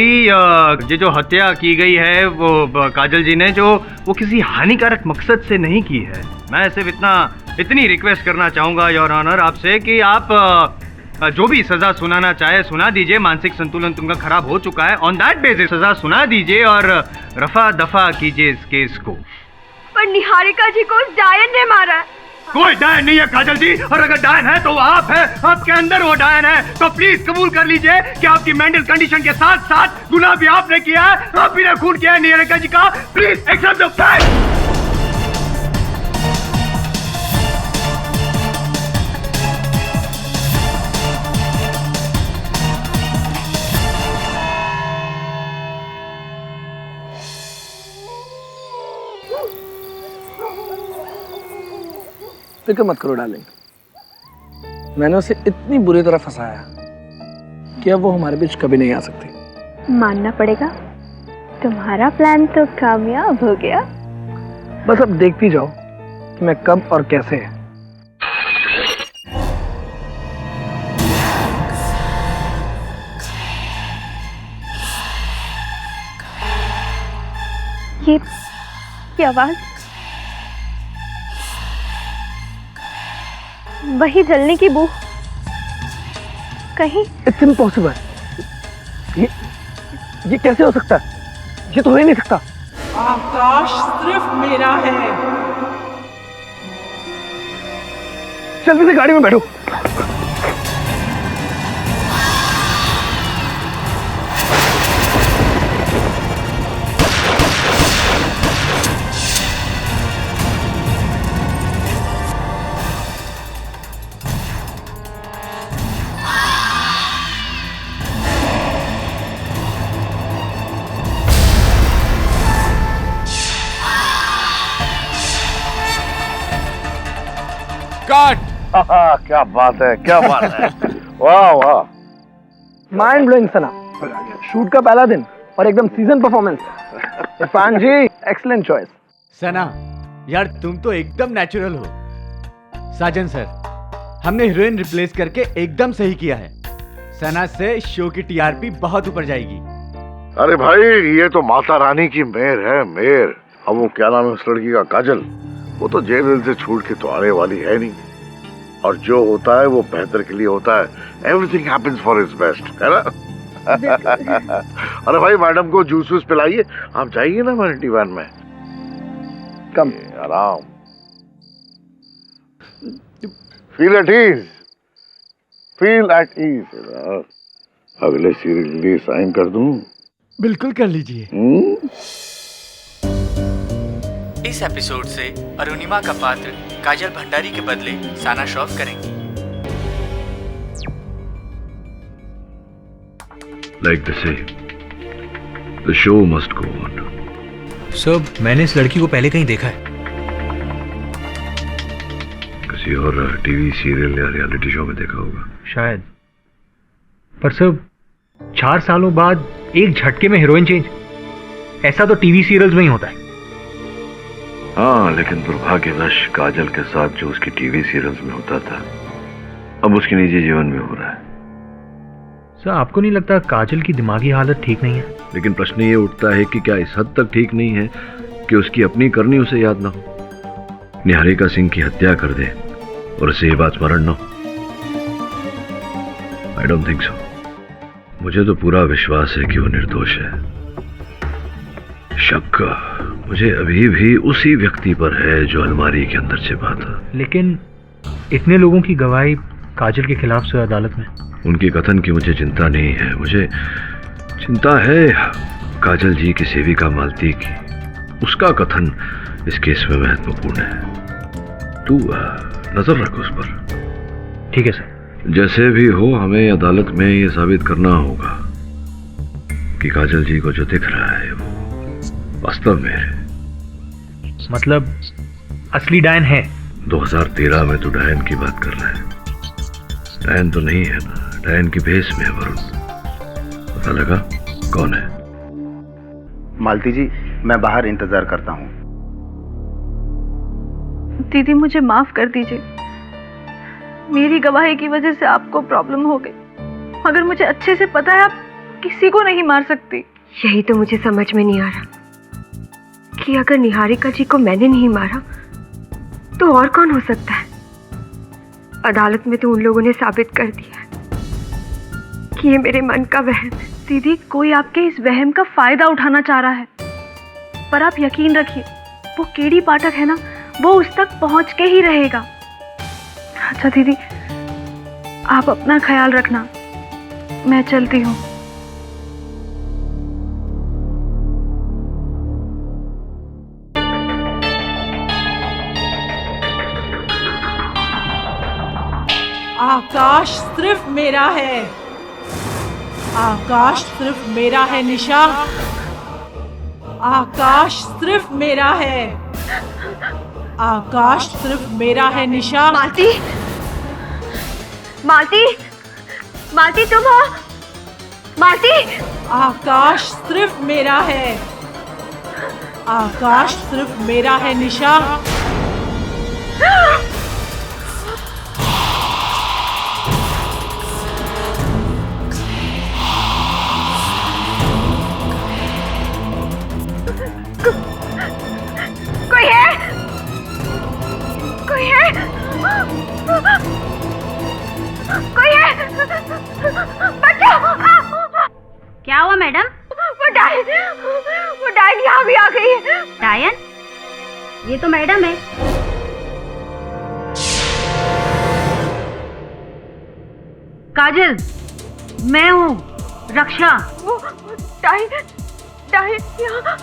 ये जो हत्या की गई है वो काजल जी ने वो किसी हानिकारक मकसद से नहीं की है। मैं सिर्फ इतनी रिक्वेस्ट करना चाहूँगा योर ऑनर आपसे कि आप जो भी सजा सुनाना चाहे सुना दीजिए। मानसिक संतुलन तुमका खराब हो चुका है, ऑन दैट बेसिस सजा सुना दीजिए और रफा दफा कीजिए इस केस को। पर निहारिका जी को उस डायन ने मारा है। कोई डायन नहीं है काजल जी, और अगर डायन है तो वो आप है, आपके अंदर वो डायन है। तो प्लीज कबूल कर लीजिए कि आपकी मेंटल कंडीशन के साथ साथ गुनाह भी आपने किया है, आप भी ने खून किया है निहारिका जी का। Please accept the fact. फिक्र मत करो डार्लिंग, मैंने उसे इतनी बुरी तरह फंसाया कि अब वो हमारे बीच कभी नहीं आ सकती। मानना पड़ेगा, तुम्हारा प्लान तो कामयाब हो गया। बस अब देखती जाओ कि मैं कब और कैसे। ये आवाज, वही जलने की बू कहीं। इट्स इम्पॉसिबल, ये कैसे हो सकता है? ये तो हो ही नहीं सकता। आकाश सिर्फ मेरा है। जल्दी से गाड़ी में बैठो। क्या बात है, क्या बात है। वाह वाह, माइंड ब्लोइंग सना। शूट का पहला दिन और एकदम सीजन परफॉर्मेंस। इरफान जी एक्सीलेंट चॉइस। सना यार तुम तो एकदम नेचुरल हो। साजन सर, हमने हीरोइन रिप्लेस करके एकदम सही किया है। सना से शो की टीआरपी बहुत ऊपर जाएगी। अरे भाई ये तो माता रानी की मेहर है, मेहर। अब वो क्या नाम है उस लड़की का, काजल, वो तो जेल से छूट के तो आने वाली है नहीं। और जो होता है वो बेहतर के लिए होता है। Everything happens for his best, है ना? अरे भाई मैडम को जूस वूस पिलाइए, आप जाइए ना हमारे दीवान में। कम आराम, feel at ease, feel at ease. अगले सीरियल के लिए साइन कर दूं? बिल्कुल कर लीजिए। इस एपिसोड से अरुणिमा का पात्र काजल भंडारी के बदले साना श्रॉफ करेंगी। Like they say, the show must go on. Sir, मैंने इस लड़की को पहले कहीं देखा है। किसी और टीवी सीरियल या रियलिटी शो में देखा होगा शायद। पर सर 4 सालों बाद एक झटके में हीरोइन चेंज, ऐसा तो टीवी सीरियल्स में ही होता है। हाँ, लेकिन दुर्भाग्यवश काजल के साथ जो उसकी टीवी सीरियल्स में होता था अब उसके निजी जीवन में हो रहा है। सर आपको नहीं लगता काजल की दिमागी हालत ठीक नहीं है? लेकिन प्रश्न ये उठता है कि क्या इस हद तक ठीक नहीं है कि उसकी अपनी करनी उसे याद ना हो, निहारिका सिंह की हत्या कर दे और उसे ये बात स्मरण ना हो? I don't think so. मुझे तो पूरा विश्वास है कि वो निर्दोष है। शक मुझे अभी भी उसी व्यक्ति पर है जो अलमारी के अंदर छिपा था। लेकिन इतने लोगों की गवाही काजल के खिलाफ से अदालत में। उनके कथन की मुझे चिंता नहीं है, मुझे चिंता है काजल जी की सेविका मालती की। उसका कथन इस केस में महत्वपूर्ण है। तू नजर रख उस पर। ठीक है सर। जैसे भी हो हमें अदालत में ये साबित करना होगा कि काजल जी को जो दिख रहा है वो वास्तव में है। मतलब असली डायन है? 2013 में तो डायन की बात कर रहा है। डायन तो नहीं है ना, डायन की भेष में है वरुण। पता लगा कौन है? मालती जी मैं बाहर इंतजार करता हूँ। दीदी मुझे माफ कर दीजिए, मेरी गवाही की वजह से आपको प्रॉब्लम हो गई। मगर मुझे अच्छे से पता है आप किसी को नहीं मार सकती। यही तो मुझे समझ में नहीं आ रहा कि अगर निहारिका जी को मैंने नहीं मारा तो और कौन हो सकता है। अदालत में तो उन लोगों ने साबित कर दिया है कि ये मेरे मन का वहम है। दीदी, कोई आपके इस वहम का फायदा उठाना चाह रहा है, पर आप यकीन रखिए वो केडी पाठक है ना, वो उस तक पहुंच के ही रहेगा। अच्छा दीदी, आप अपना ख्याल रखना, मैं चलती हूँ। आकाश सिर्फ मेरा है, आकाश सिर्फ मेरा है निशा, आकाश सिर्फ मेरा है, आकाश सिर्फ मेरा है निशा। मालती, मालती, मालती तुम हो? मालती, आकाश सिर्फ मेरा है, आकाश सिर्फ मेरा है निशा। कोई है? कोई है? कोई है? बचाओ! क्या हुआ मैडम? वो डायन यहाँ भी आ गई है। डायन? ये तो मैडम है। काजल, मैं हूँ रक्षा। वो डायन यहाँ।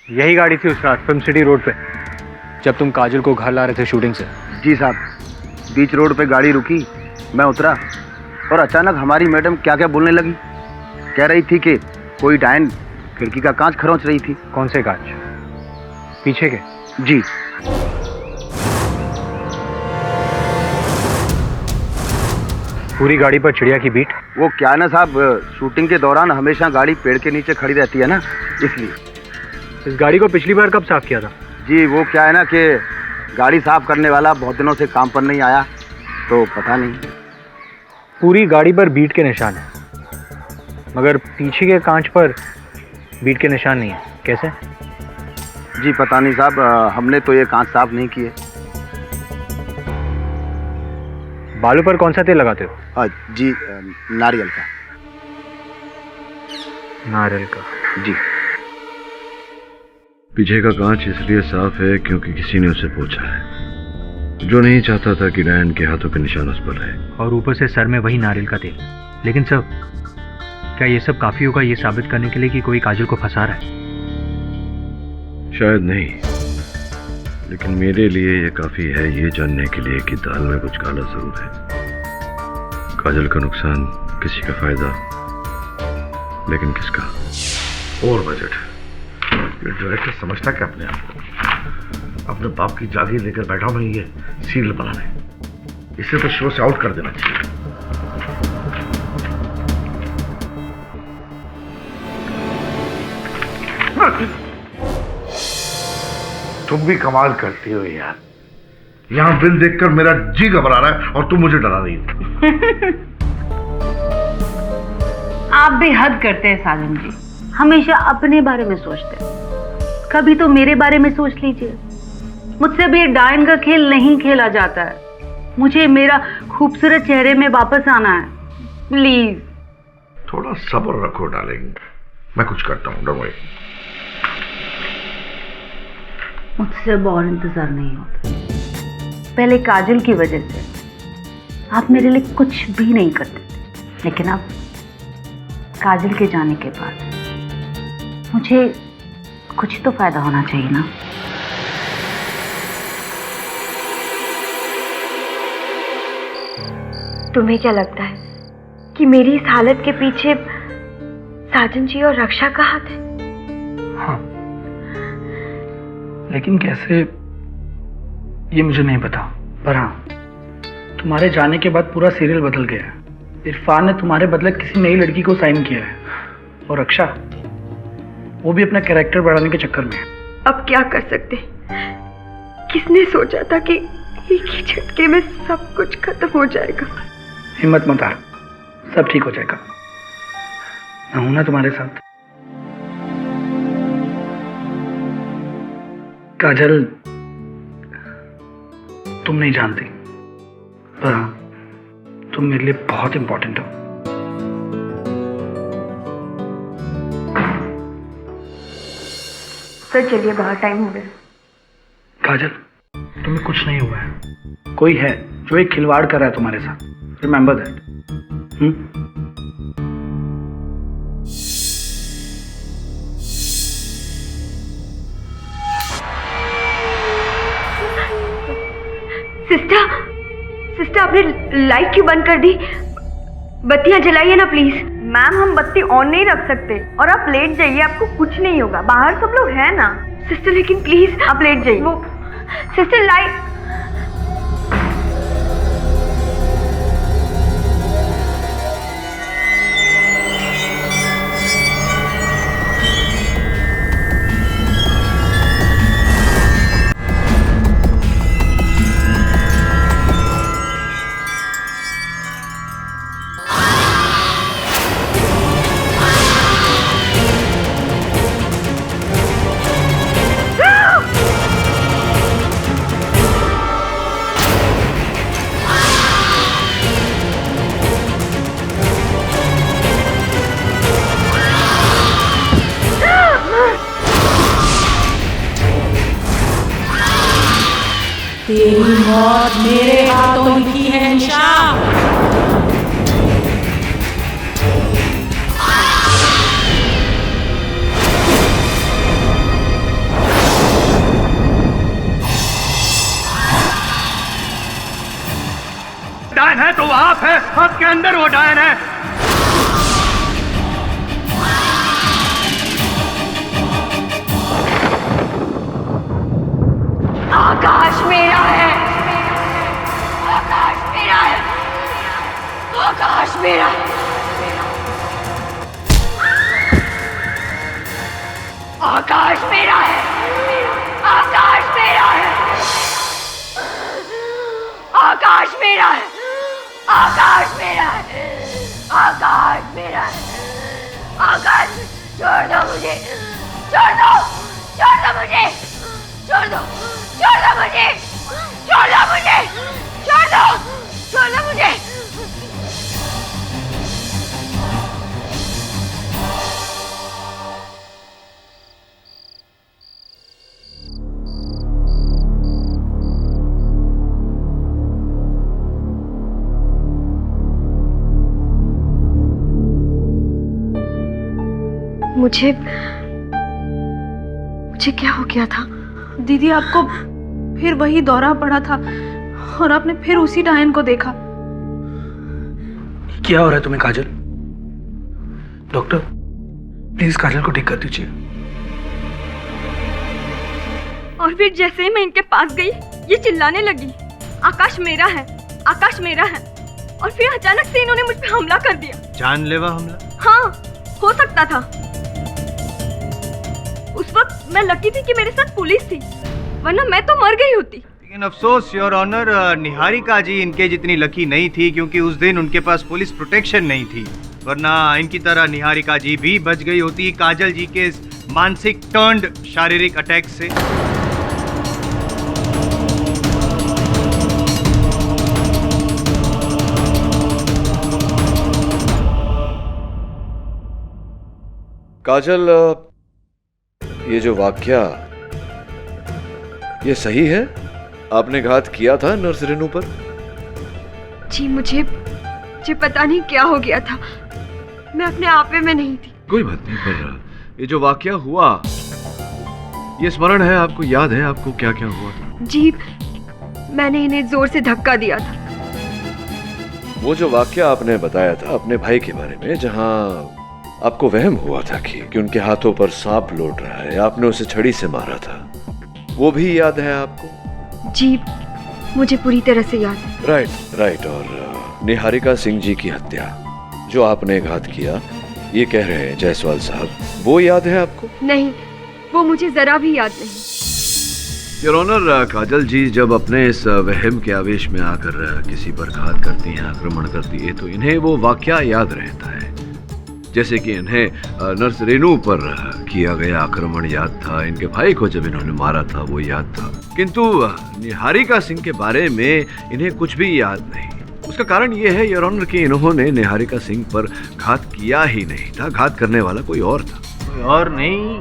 यही गाड़ी थी उस रात फिल्म सिटी रोड पे, जब तुम काजल को घर ला रहे थे शूटिंग से? जी साहब, बीच रोड पे गाड़ी रुकी, मैं उतरा और अचानक हमारी मैडम क्या क्या बोलने लगी। कह रही थी कि कोई डायन खिड़की का कांच खरोंच रही थी। कौन से कांच? पीछे के? जी। पूरी गाड़ी पर चिड़िया की बीट? वो क्या है ना साहब, शूटिंग के दौरान हमेशा गाड़ी पेड़ के नीचे खड़ी रहती है ना, इसलिए। इस गाड़ी को पिछली बार कब साफ किया था? जी वो क्या है ना कि गाड़ी साफ करने वाला बहुत दिनों से काम पर नहीं आया, तो पता नहीं। पूरी गाड़ी पर बीट के निशान है, मगर पीछे के कांच पर बीट के निशान नहीं है, कैसे? जी पता नहीं साहब, हमने तो ये कांच साफ नहीं किए। बालों पर कौन सा तेल लगाते हो? जी नारियल का। नारियल का? जी। पीछे का कांच इसलिए साफ है क्योंकि किसी ने उसे पोंछा है, जो नहीं चाहता था कि डायन के हाथों के निशान उस पर रहे। और ऊपर से सर में वही नारियल का तेल। लेकिन सब क्या ये सब काफी होगा ये साबित करने के लिए कि कोई काजल को फंसा रहा है? शायद नहीं, लेकिन मेरे लिए ये काफी है ये जानने के लिए कि दाल में कुछ काला जरूर है। काजल का नुकसान, किसी का फायदा, लेकिन किसका? और बजट। ये डायरेक्टर समझता क्या अपने आप को? अपने बाप की जागीर लेकर बैठा हूं मैं ये सीरियल बनाने। इसे तो शो से आउट कर देना चाहिए। तुम भी कमाल करती हो यार। यहां बिल देखकर मेरा जी घबरा रहा है और तुम मुझे डरा रही हो। आप भी हद करते हैं साजन जी, हमेशा अपने बारे में सोचते हैं। कभी तो मेरे बारे में सोच लीजिए। मुझसे भी डायन का खेल नहीं खेला जाता है। मुझे मेरा खूबसूरत चेहरे में वापस आना है, प्लीज। थोड़ा सब्र रखो डार्लिंग, मैं कुछ करता हूं, डोंट वरी। मुझसे अब और इंतजार नहीं होता। पहले काजल की वजह से आप मेरे लिए कुछ भी नहीं करते थे, लेकिन अब काजल के जाने के बाद मुझे कुछ तो फायदा होना चाहिए ना। तुम्हें क्या लगता है कि मेरी इस हालत के पीछे साजन जी और रक्षा का हाथ है? हाँ, लेकिन कैसे ये मुझे नहीं पता। पर हाँ, तुम्हारे जाने के बाद पूरा सीरियल बदल गया है। इरफान ने तुम्हारे बदले किसी नई लड़की को साइन किया है, और रक्षा वो भी अपना कैरेक्टर बढ़ाने के चक्कर में है। अब क्या कर सकते? किसने सोचा था कि एक ही झटके में सब कुछ खत्म हो जाएगा? हिम्मत मत हार, सब ठीक हो जाएगा। मैं हूं ना तुम्हारे साथ। काजल, तुम नहीं जानती, पर हाँ, तुम मेरे लिए बहुत इंपॉर्टेंट हो। सर चलिए बाहर, टाइम हो गया। काजल, तुम्हें कुछ नहीं हुआ है। कोई है जो एक खिलवाड़ कर रहा है तुम्हारे साथ। Remember that. सिस्टर आपने लाइट क्यों बंद कर दी? बत्तियां जलाइए ना प्लीज। मैम हम बत्ती ऑन नहीं रख सकते, और आप लेट जाइए, आपको कुछ नहीं होगा, बाहर सब लोग हैं ना। सिस्टर लेकिन प्लीज आप लेट जाइए। वो सिस्टर लाइट। तेरी मौत मेरे हाथों लिखी है निशा। डायन है तो आप है, आपके अंदर वो डायन है। आकाश मेरा है, आकाश मेरा है, आकाश मेरा है, आकाश मेरा है, आकाश मेरा है, आकाश मेरा है, आकाश मेरा है, आकाश मेरा है, आकाश। छोड़ दो मुझे, छोड़ दो, छोड़ दो मुझे, छोड़ दो, छोड़ दो मुझे, छोड़ दो मुझे, छोड़ दो, छोड़ दो मुझे। मुझे क्या हो गया था? दीदी आपको फिर वही दौरा पड़ा था और आपने फिर उसी डायन को देखा। क्या हो रहा है तुम्हें काजल? डॉक्टर प्लीज काजल को ठीक कर दीजिए। और फिर जैसे ही मैं इनके पास गई, ये चिल्लाने लगी, आकाश मेरा है, आकाश मेरा है। और फिर अचानक से इन्होंने मुझ पे हमला कर दिया। जानलेवा हमला? हाँ, हो सकता था। उस वक्त मैं लकी थी कि मेरे साथ पुलिस थी, वरना मैं तो मर गई होती। लेकिन अफसोस योर ऑनर, निहारिका जी इनके जितनी लकी नहीं थी, क्योंकि उस दिन उनके पास पुलिस प्रोटेक्शन नहीं थी, वरना इनकी तरह निहारिका जी भी बच गई होती काजल जी के मानसिक टर्न्ड शारीरिक अटैक से। काजल, ये जो वाक्या, ये सही है? आपने घात किया था नर्स रेनू पर? जी मुझे पता नहीं क्या हो गया था, मैं अपने आपे में नहीं थी। कोई बात नहीं, पर ये जो वाक्या हुआ, ये स्मरण है आपको? याद है आपको क्या क्या हुआ था? जी मैंने इन्हें जोर से धक्का दिया था। वो जो वाक्या आपने बताया था अपने भाई के बारे में, जहां आपको वहम हुआ था कि उनके हाथों पर सांप लौट रहा है, आपने उसे छड़ी से मारा था, वो भी याद है आपको? जी मुझे पूरी तरह से याद है। राइट। और निहारिका सिंह जी की हत्या जो आपने घात किया, ये कह रहे हैं जायसवाल साहब, वो याद है आपको? नहीं, वो मुझे जरा भी याद नहीं। योर ऑनर, काजल जी जब अपने इस वहम के आवेश में आकर किसी पर घात करती हैं, आक्रमण करती है, तो इन्हें वो वाकया याद रहता है। जैसे कि इन्हें नर्स रेनू पर किया गया आक्रमण याद था, इनके भाई को जब इन्होंने मारा था वो याद था, किंतु निहारिका सिंह के बारे में इन्हें कुछ भी याद नहीं। उसका कारण ये है योर ऑनर कि इन्होंने निहारिका सिंह पर घात किया ही नहीं था, घात करने वाला कोई और था। कोई और नहीं,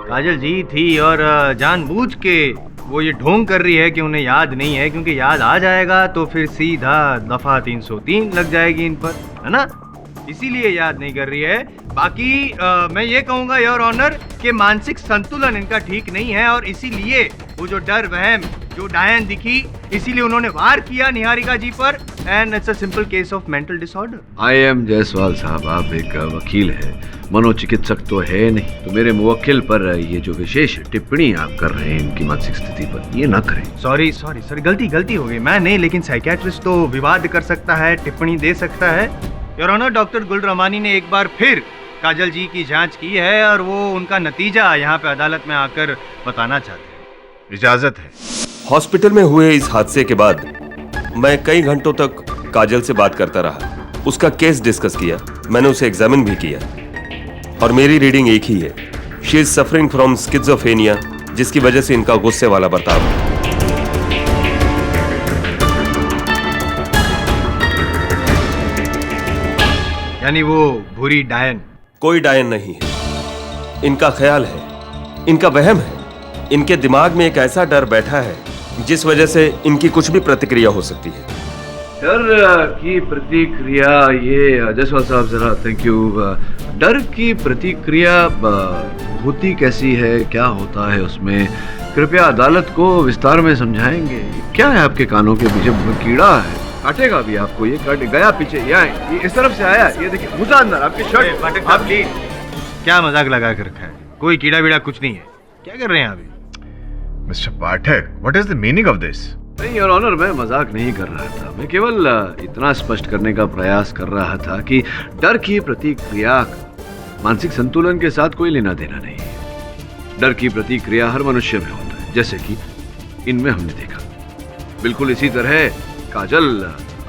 काजल जी थी, और जानबूझ के वो ये ढोंग कर रही है कि उन्हें याद नहीं है, क्योंकि याद आ जाएगा तो फिर सीधा दफा 303 लग जाएगी इन पर, है ना? इसीलिए याद नहीं कर रही है। बाकी मैं ये कहूँगा योर ऑनर कि मानसिक संतुलन इनका ठीक नहीं है, और इसीलिए वो जो डर वहम जो डायन दिखी, इसीलिए उन्होंने वार किया निहारिका जी पर, and it's a simple case of mental disorder. I am Jaiswal साहब, आप एक वकील है, मनोचिकित्सक तो है नहीं, तो मेरे मुवक्किल पर ये जो विशेष टिप्पणी आप कर रहे हैं इनकी मानसिक स्थिति पर, ये ना करें। सॉरी, गलती हो गई। मैं नहीं, लेकिन साइकियाट्रिस्ट तो विवाद कर सकता है, टिप्पणी दे सकता है। योर ऑनर, डॉक्टर गुल रमानी ने एक बार फिर काजल जी की जांच की है, और वो उनका नतीजा यहाँ पे अदालत में आकर बताना चाहते हैं। इजाजत है। हॉस्पिटल में हुए इस हादसे के बाद मैं कई घंटों तक काजल से बात करता रहा, उसका केस डिस्कस किया, मैंने उसे एग्जामिन भी किया, और मेरी रीडिंग एक ही है, she is suffering from schizophrenia, जिसकी वजह से इनका गुस्से वाला बर्ताव है। यानी वो भूरी डायन? कोई डायन नहीं है, इनका ख्याल है, इनका वहम है, इनके दिमाग में एक ऐसा डर बैठा है जिस वजह से इनकी कुछ भी प्रतिक्रिया हो सकती है। डर की प्रतिक्रिया, ये जायसवाल साहब जरा थैंक यू, डर की प्रतिक्रिया होती कैसी है, क्या होता है उसमें, कृपया अदालत को विस्तार में समझाएंगे। क्या है आपके कानों के पीछे? कीड़ा है, काटेगा भी आपको, ये काट गया पीछे, ये इस तरफ से आया, ये देखिए घुसा अंदर आपके शर्ट। पाठक साहब प्लीज, क्या मजाक लगा कर रखा है? कोई कीड़ा बीड़ा कुछ नहीं है, क्या कर रहे हैं अभी? Mister Pathak, what is the meaning of this? नहीं योर ऑनर, मैं मजाक नहीं कर रहा था, मैं केवल इतना स्पष्ट करने का प्रयास कर रहा था कि डर की प्रतिक्रिया मानसिक संतुलन के साथ कोई लेना देना नहीं है। डर की प्रतिक्रिया हर मनुष्य में होता है, जैसे कि इनमें हमने देखा। बिल्कुल इसी तरह काजल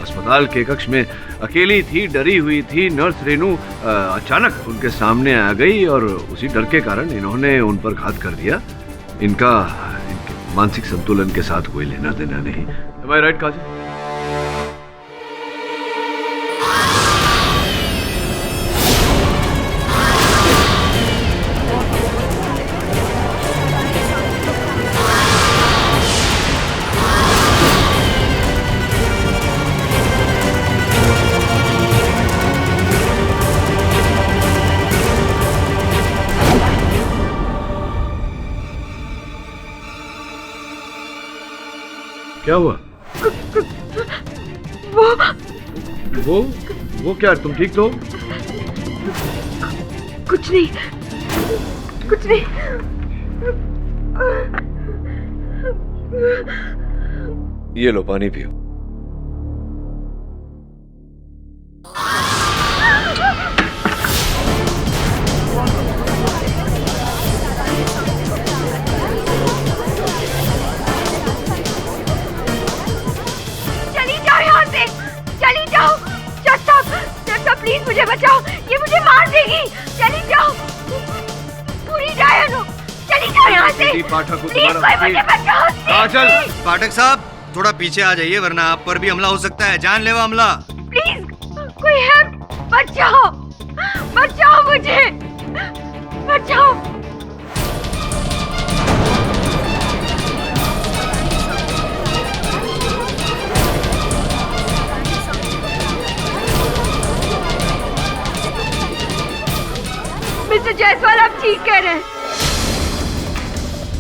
अस्पताल के कक्ष में अकेली थी, डरी हुई थी, नर्स रेनू अचानक उनके सामने आ गई, और उसी डर के कारण इन्होंने उन पर घात कर दिया। इनके मानसिक संतुलन के साथ कोई लेना देना नहीं। Am I right, काजल? क्या हुआ? वो क्या? तुम ठीक तो? कुछ नहीं, कुछ नहीं। ये लो पानी पियो। प्लीज मुझे बचाओ, ये मुझे मार देगी। चली जाओ, पूरी डायन हो, चली जाओ यहाँ से। प्लीज कोई मुझे बचाओ। काजल, पाठक साहब थोड़ा पीछे आ जाइए, वरना आप पर भी हमला हो सकता है, जानलेवा हमला। प्लीज कोई हेल्प, बचाओ, बचाओ मुझे, बचाओ। मिस्टर जायसवाल, आप ठीक कह रहे हैं,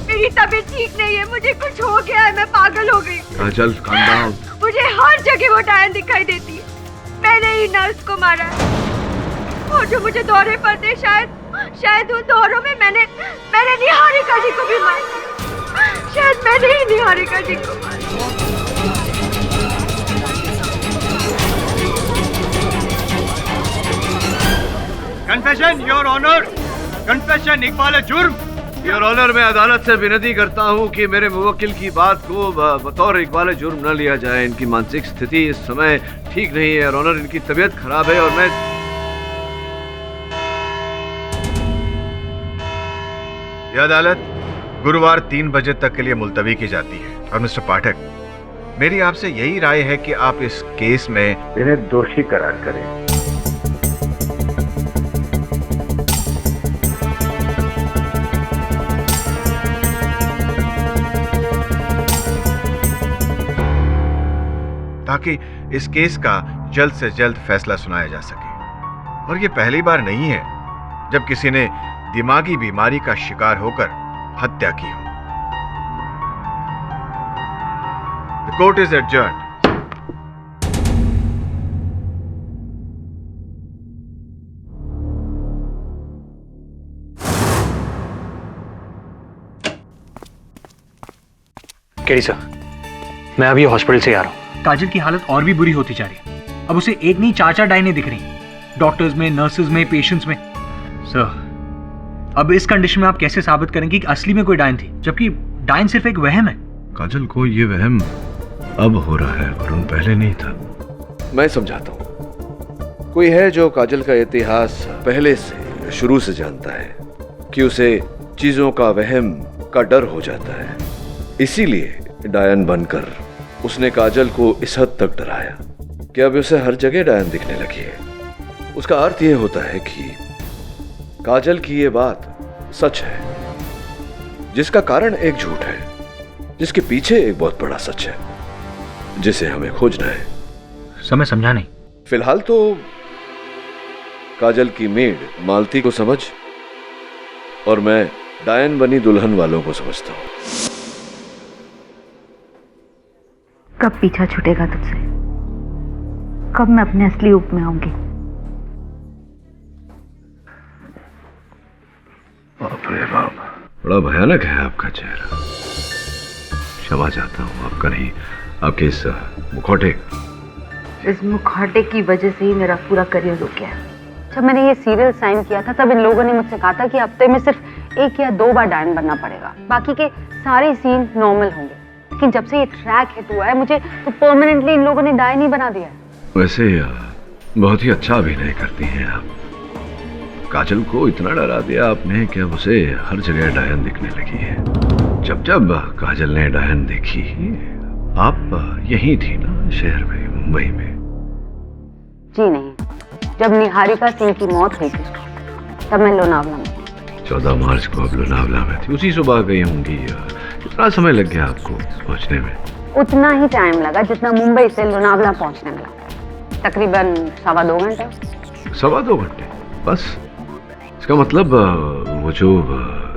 मेरी तबीयत ठीक नहीं है, मुझे कुछ हो गया है, मैं पागल हो गई। काजल, calm down। मुझे हर जगह वो डायन दिखाई देती है, मैंने ही नर्स को मारा है, और जो मुझे दौरे पर थे, शायद उन दौरों में मैंने निहारिका जी को भी मारा, शायद मैंने ही निहारिका जी को मारा। कन्फेशन योर ऑनर, कन्फेशन इकबाल जुर्म, योर ऑनर, मैं अदालत से विनती करता हूं कि मेरे मुवक्किल की बात को बतौर इकबाल जुर्म न लिया जाए। इनकी मानसिक स्थिति इस समय ठीक नहीं है योर ऑनर, इनकी तबीयत खराब है और मैं यह अदालत गुरुवार 3 बजे तक के लिए मुलतवी की जाती है। और मिस्टर पाठक, मेरी आपसे यही राय है कि आप इस केस में इन्हें दोषी करार करें। ताकि इस केस का जल्द से जल्द फैसला सुनाया जा सके। और ये पहली बार नहीं है जब किसी ने दिमागी बीमारी का शिकार होकर हत्या की हो। The court is adjourned. KD sir, मैं अभी हॉस्पिटल से आ रहा हूँ। काजल की हालत और भी बुरी होती जा रही है। अब उसे एक नहीं 4-4 डायनें दिख रही, डॉक्टर्स में, नर्सेज में, पेशेंट्स में। सर, अब इस कंडीशन में आप कैसे साबित करेंगे कि असली में कोई डायन थी, जबकि डायन सिर्फ एक वहम है। काजल को ये वहम अब हो रहा है, वरुण पहले नहीं था। मैं समझाता हूँ। कोई है जो काजल का इतिहास पहले से, शुरू से जानता है कि उसे चीजों का वहम का डर हो जाता है। इसीलिए डायन बनकर उसने काजल को इस हद तक डराया कि अब उसे हर जगह डायन दिखने लगी है। उसका अर्थ यह होता है कि काजल की ये बात सच है, जिसका कारण एक झूठ है, जिसके पीछे एक बहुत बड़ा सच है, जिसे हमें खोजना है। समय समझा नहीं। फिलहाल तो काजल की मेड मालती को समझ, और मैं डायन बनी दुल्हन वालों को समझता हूं। कब पीछा छूटेगा तुझसे? कब मैं अपने असली रूप में आऊंगी? बाप रे बाप, बड़ा भयानक है आपका चेहरा। क्षमा चाहता हूँ, आपका नहीं, आपके इस मुखौटे। इस मुखौटे की वजह से ही मेरा पूरा करियर रुक गया। जब मैंने ये सीरियल साइन किया था तब इन लोगों ने मुझसे कहा था कि हफ्ते में सिर्फ 1 या 2 बार डायन बनना पड़ेगा, बाकी के सारे सीन नॉर्मल होंगे। लेकिन जब से ये ट्रैक हिट हुआ है, मुझे तो परमानेंटली इन लोगों ने डायन ही बना दिया है। वैसे बहुत ही अच्छा अभिनय करती हैं आप। काजल को इतना डरा दिया आपने कि अब उसे हर जगह डायन दिखने लगी है। जब जब काजल ने डायन देखी, आप यहीं थी ना, शहर में, मुंबई में? जी नहीं, जब निहारिका सिंह की मौत हुई थी तब मैं लोनावला में। 14 मार्च को आप लोनावला में थी, उसी सुबह गई होंगी। कितना समय लग गया आपको पहुंचने में? उतना ही टाइम लगा जितना मुंबई से लोनावला पहुंचने में लगा, तकरीबन 2.25 घंटे। 2.25 घंटे बस? इसका मतलब वो जो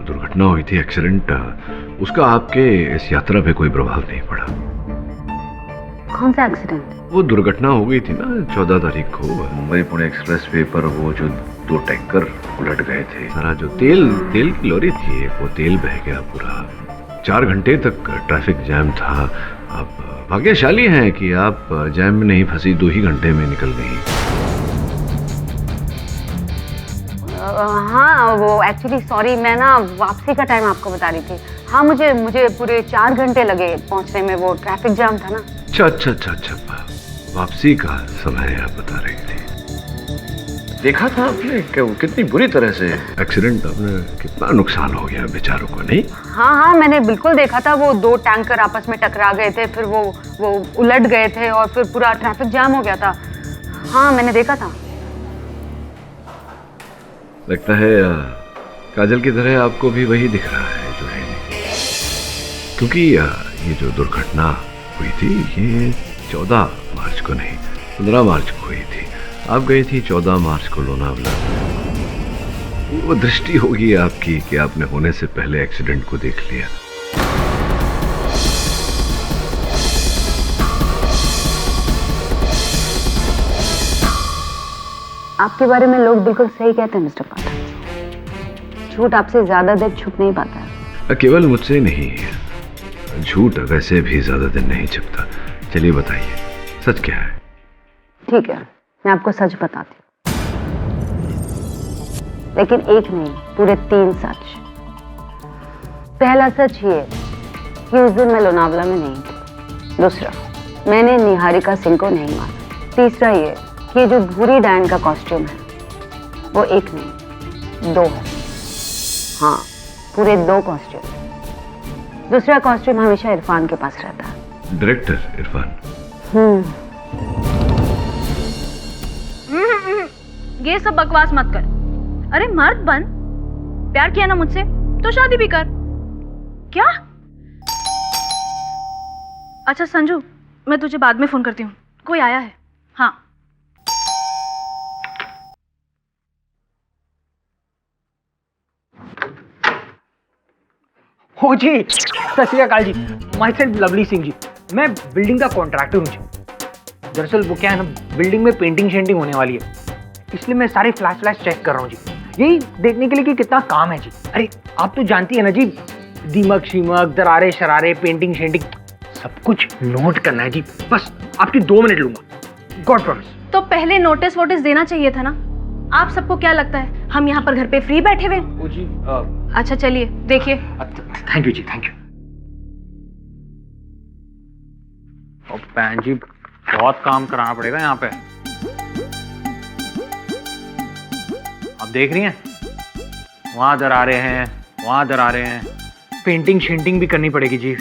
दुर्घटना हुई थी, एक्सीडेंट, उसका आपके इस यात्रा पे कोई प्रभाव नहीं पड़ा? कौन सा एक्सीडेंट? वो दुर्घटना हो गई थी ना 14 तारीख को, मुंबई पुणे एक्सप्रेस वे पर। वो जो 2 टैंकर उलट गए थे, सारा जो तेल की लॉरी थी, वो तेल बह गया पूरा। 4 घंटे तक ट्रैफिक जैम था। आप भाग्यशाली हैं कि आप जैम में नहीं फंसी, 2 ही घंटे में निकल गई। हाँ, वो एक्चुअली सॉरी, मैं ना वापसी का टाइम आपको बता रही थी। हाँ, मुझे पूरे 4 घंटे लगे पहुंचने में, वो ट्रैफिक जाम था ना। अच्छा, वापसी का समय आप बता रही थी। देखा था आपने कि वो कितनी बुरी तरह से एक्सीडेंट, आपने कितना नुकसान हो गया बेचारों को, नहीं? हाँ, मैंने बिल्कुल देखा था। वो 2 टैंकर आपस में टकरा गए थे, फिर वो उलट गए थे और फिर पूरा ट्रैफिक जाम हो गया था। हाँ, मैंने देखा था। लगता है काजल की तरह आपको भी वही दिख रहा है जो है, क्योंकि ये जो दुर्घटना हुई थी, ये 14 मार्च को नहीं, 15 मार्च को हुई थी। आप गई थी 14 मार्च को लोनावला। वो दृष्टि होगी आपकी कि आपने होने से पहले एक्सीडेंट को देख लिया। आपके बारे में लोग बिल्कुल सही कहते हैं मिस्टर पाठक। झूठ आपसे ज्यादा देर छुप नहीं पाता है। केवल मुझसे नहीं, झूठ वैसे भी ज्यादा दिन नहीं छिपता। चलिए बताइए, सच क्या है? ठीक है, मैं आपको सच बताती हूँ, लेकिन एक नहीं, पूरे 3 सच। पहला सच ये कि उस दिन मैं लोनावला में नहीं थी। दूसरा, मैंने निहारिका सिंह को नहीं मारा। तीसरा ये कि जो भूरी डायन का कॉस्ट्यूम है वो एक नहीं 2 है। हाँ, पूरे 2 कॉस्ट्यूम। दूसरा कॉस्ट्यूम हमेशा इरफान के पास रहता है। डायरेक्टर इरफान। ये सब बकवास मत कर। अरे मर्द बन, प्यार किया ना मुझसे तो शादी भी कर। क्या? अच्छा संजू, मैं तुझे बाद में फोन करती हूँ, कोई आया है। हाँ। हो जी, सत श्री अकाल जी। My self lovely Singh ji. मैं बिल्डिंग का कॉन्ट्रैक्टर हूँ जी। दरअसल वो क्या है ना, बिल्डिंग में पेंटिंग शेंटिंग होने वाली है, इसलिए मैं सारे फ्लैश चेक कर रहा हूँ जी, यही देखने के लिए कि कितना काम है जी। अरे आप तो जानती है ना जी, दीमक शीमक, दरारे शरारे, पेंटिंग शेंटिंग सब कुछ नोट करना है जी। बस आपकी 2 मिनट लूंगा, गॉड प्रॉमिस। तो पहले नोटिस वोटिस देना चाहिए था ना। आप सबको क्या लगता है हम यहाँ पर घर पे फ्री बैठे हुए? जी अच्छा चलिए देखिए। थैंक यू जी, थैंक यू। और बहन जी बहुत काम कराना पड़ेगा यहाँ पे। आप देख रही हैं, वहां दरारे हैं, वहां दरारे हैं, पेंटिंग शेंटिंग भी करनी पड़ेगी जी।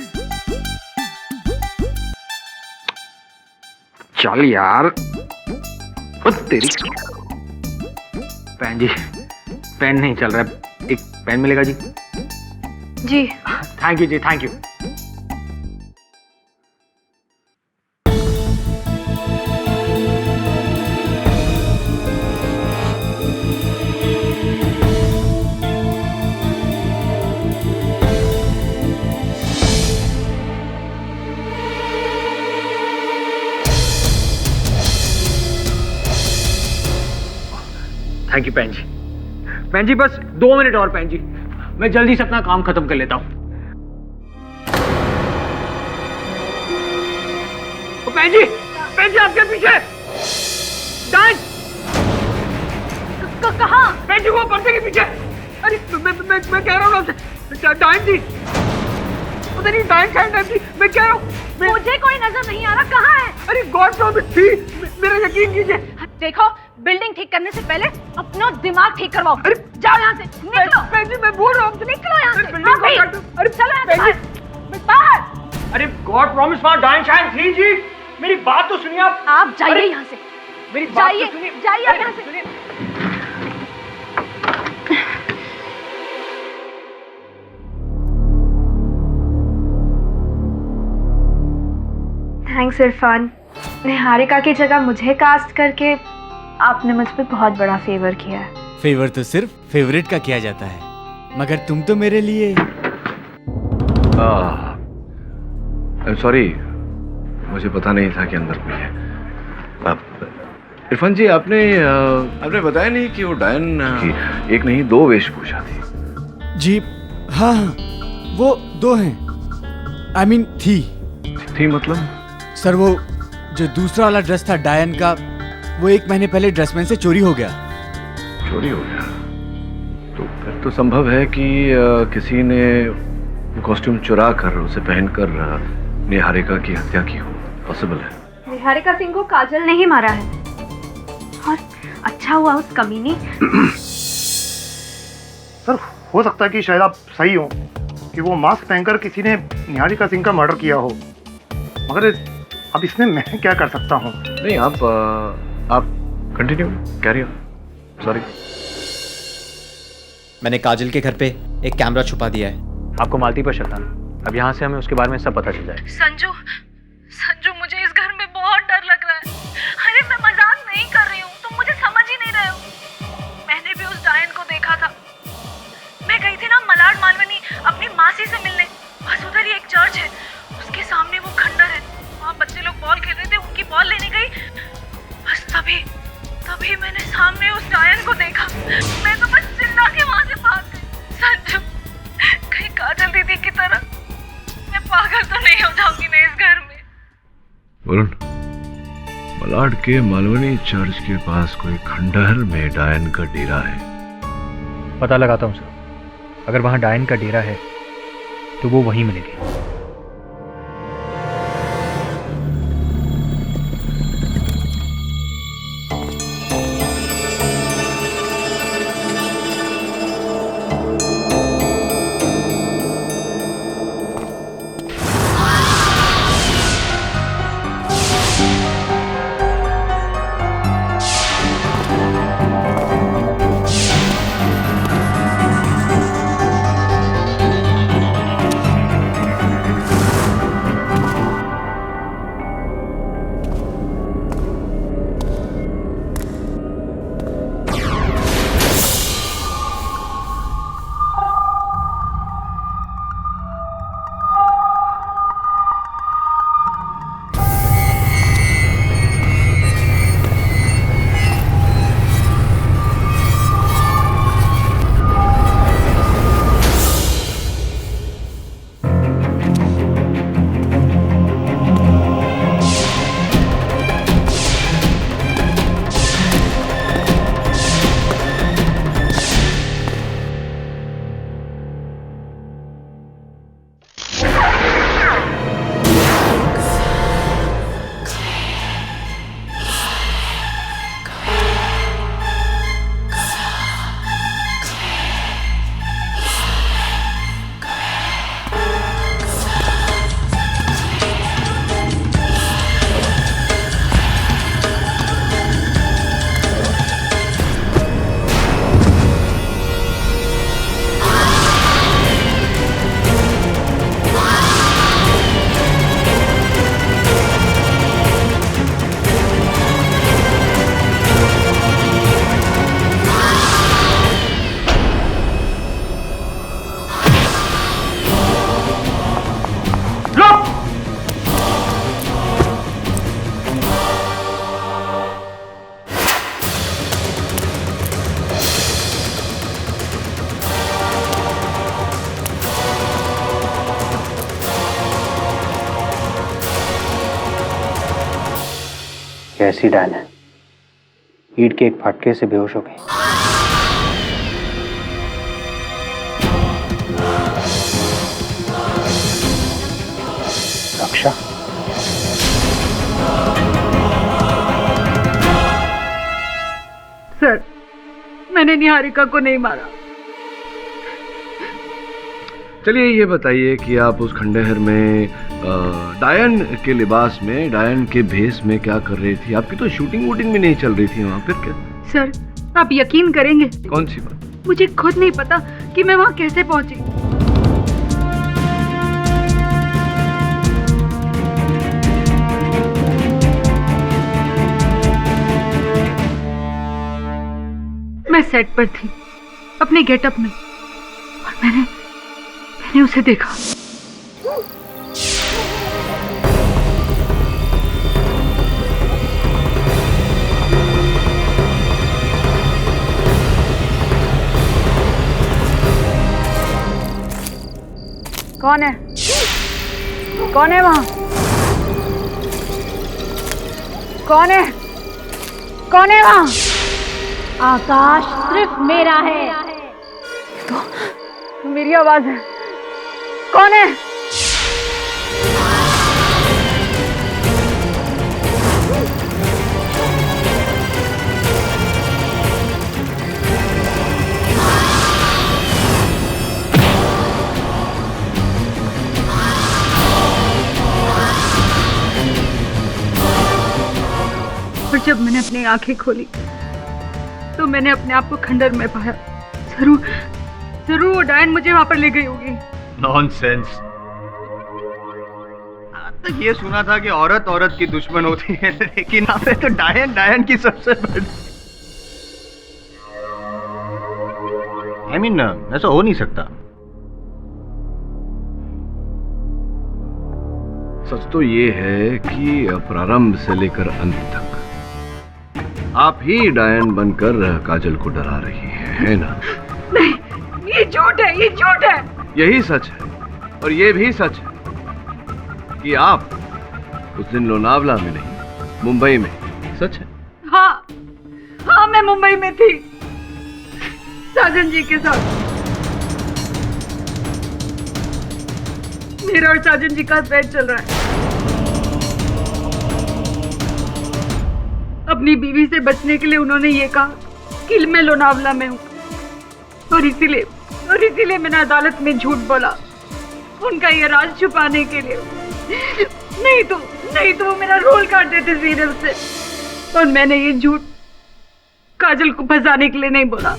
चल यार, ओ तेरी पेन जी, पेन नहीं चल रहा है, एक पेन मिलेगा जी? जी थैंक यू जी, thank you. Thank you pen जी। पैन जी बस 2 मिनट और पैन जी, मैं जल्दी से अपना काम खत्म कर लेता हूं। पैन जी आपके पीछे डायन। कहाँ? पैन जी वो पर्दे के पीछे। अरे मैं कह रहा हूँ आपसे, डायन जी पता नहीं, डायन जी मैं कह रहा हूँ। मुझे कोई नजर नहीं आ रहा, कहाँ है? अरे गॉड प्रॉमिस थी, मेरा यकीन कीजिए। देखो, बिल्डिंग ठीक करने से पहले अपना दिमाग ठीक करवाओ। अरे जाओ यहाँ से, निकलो। पैन जी मैं बोल रहा हूँ, निकलो यहाँ से। अरे चलो यहाँ से बाहर। अरे गॉड प्रॉमिस वहाँ डायन शायन थी जी, मेरी बात तो सुनिए आप। आप जाइए यहाँ से, मेरी बात तो सुनिए। जाइए यहाँ से। थैंक्स इरफान, निहारिका की जगह मुझे कास्ट करके आपने मुझ पे बहुत बड़ा फेवर किया है। फेवर तो सिर्फ फेवरेट का किया जाता है, मगर तुम तो मेरे लिए। सॉरी, मुझे पता नहीं था कि अंदर कोई है। इरफान जी आपने बताया नहीं कि वो डायन की एक नहीं 2 वेशभूषा थी। जी हाँ, वो 2 हैं। आई मीन थी मतलब? सर वो जो दूसरा वाला ड्रेस था डायन का, वो 1 महीने पहले ड्रेसमैन से चोरी हो गया। चोरी हो गया? तो फिर तो संभव है कि किसी ने कॉस्ट्यूम चुरा कर उसे पहनकर निहारिका की हत्या की हो। पॉसिबल है। निहारिका सिंह को काजल ने ही मारा है, और अच्छा हुआ उस कमीने। सर हो सकता है कि शायद आप सही हो कि वो मास्क पहनकर किसी ने निहारिका सिंह का मर्डर किया हो, मगर अब इसमें मैं क्या कर सकता हूँ? नहीं, आप कंटिन्यू कैरी ऑन। सॉरी। मैंने काजल के घर पे एक कैमरा छुपा दिया है। आपको मालती पर शक था, अब यहाँ से हमें उसके बारे में सब पता चल जाए। संजू, मुझे इस घर में बहुत डर लग रहा है। अरे मैं मजाक नहीं कर रही हूँ, तुम मुझे समझ ही नहीं रहे हो। मैंने भी उस डायन को देखा था। मैं गई थी ना मलाड मालवनी अपनी मासी से मिलने, बस उधर ही एक चर्च है, उसके सामने वो खंडर है, वहाँ बच्चे लोग बॉल खेल रहे थे, उनकी बॉल लेने गई, बस तभी मैंने सामने उस डायन को देखा। मैं तो बस चिल्ला के वहाँ से भाग गई। संजू, कहीं काजल दीदी की तरह मैं पागल तो नहीं हो जाऊंगी ना इस घर में? वरुण, मलाड के मालवनी चर्च के पास कोई खंडहर में डायन का डेरा है। पता लगाता हूँ सर, अगर वहाँ डायन का डेरा है तो वो वहीं मिलेगी। ऐसी डायन है, ईंट के एक फटके से बेहोश हो गई। रक्षा, सर, मैंने निहारिका को नहीं मारा। चलिए ये बताइए कि आप उस खंडहर में डायन के लिबास में, डायन के भेष में क्या कर रही थी? आपकी तो शूटिंग वूटिंग भी नहीं चल रही थी वहाँ, फिर क्या? सर, आप यकीन करेंगे, कौन सी बात? मुझे खुद नहीं पता कि मैं वहाँ कैसे पहुंची। मैं सेट पर थी, अपने गेटअप में, और मैंने उसे देखा। कौन है? कौन है वहां? कौन है? कौन है वहां? आकाश सिर्फ मेरा है। तो मेरी आवाज है। कौन है? और जब मैंने अपनी आंखें खोली तो मैंने अपने आप को खंडर में पाया। जरूर वो डायन मुझे वहां पर ले गई होगी। नॉनसेंस। आज तक ये सुना था कि औरत औरत की दुश्मन होती है, लेकिन आपने तो डायन डायन की सबसे बड़ी। I mean, ऐसा हो नहीं सकता। सच तो ये है कि प्रारंभ से लेकर अंत तक आप ही डायन बनकर काजल को डरा रही है ना? नहीं, ये झूठ है, ये झूठ है। यही सच है, और ये भी सच है कि आप उस दिन लोनावला में नहीं, मुंबई में। सच है? हाँ, मैं मुंबई में थी, साजन जी के साथ। मेरा और साजन जी का अफेयर चल रहा है। अपनी बीवी से बचने के लिए उन्होंने ये कहा कि मैं लोनावला में हूँ, और इसीलिए मैंने अदालत में झूठ बोला उनका ये राज छुपाने के लिए। नहीं तो वो मेरा रोल काट देते सीरियल से। और मैंने ये झूठ काजल को फंसाने के लिए नहीं बोला।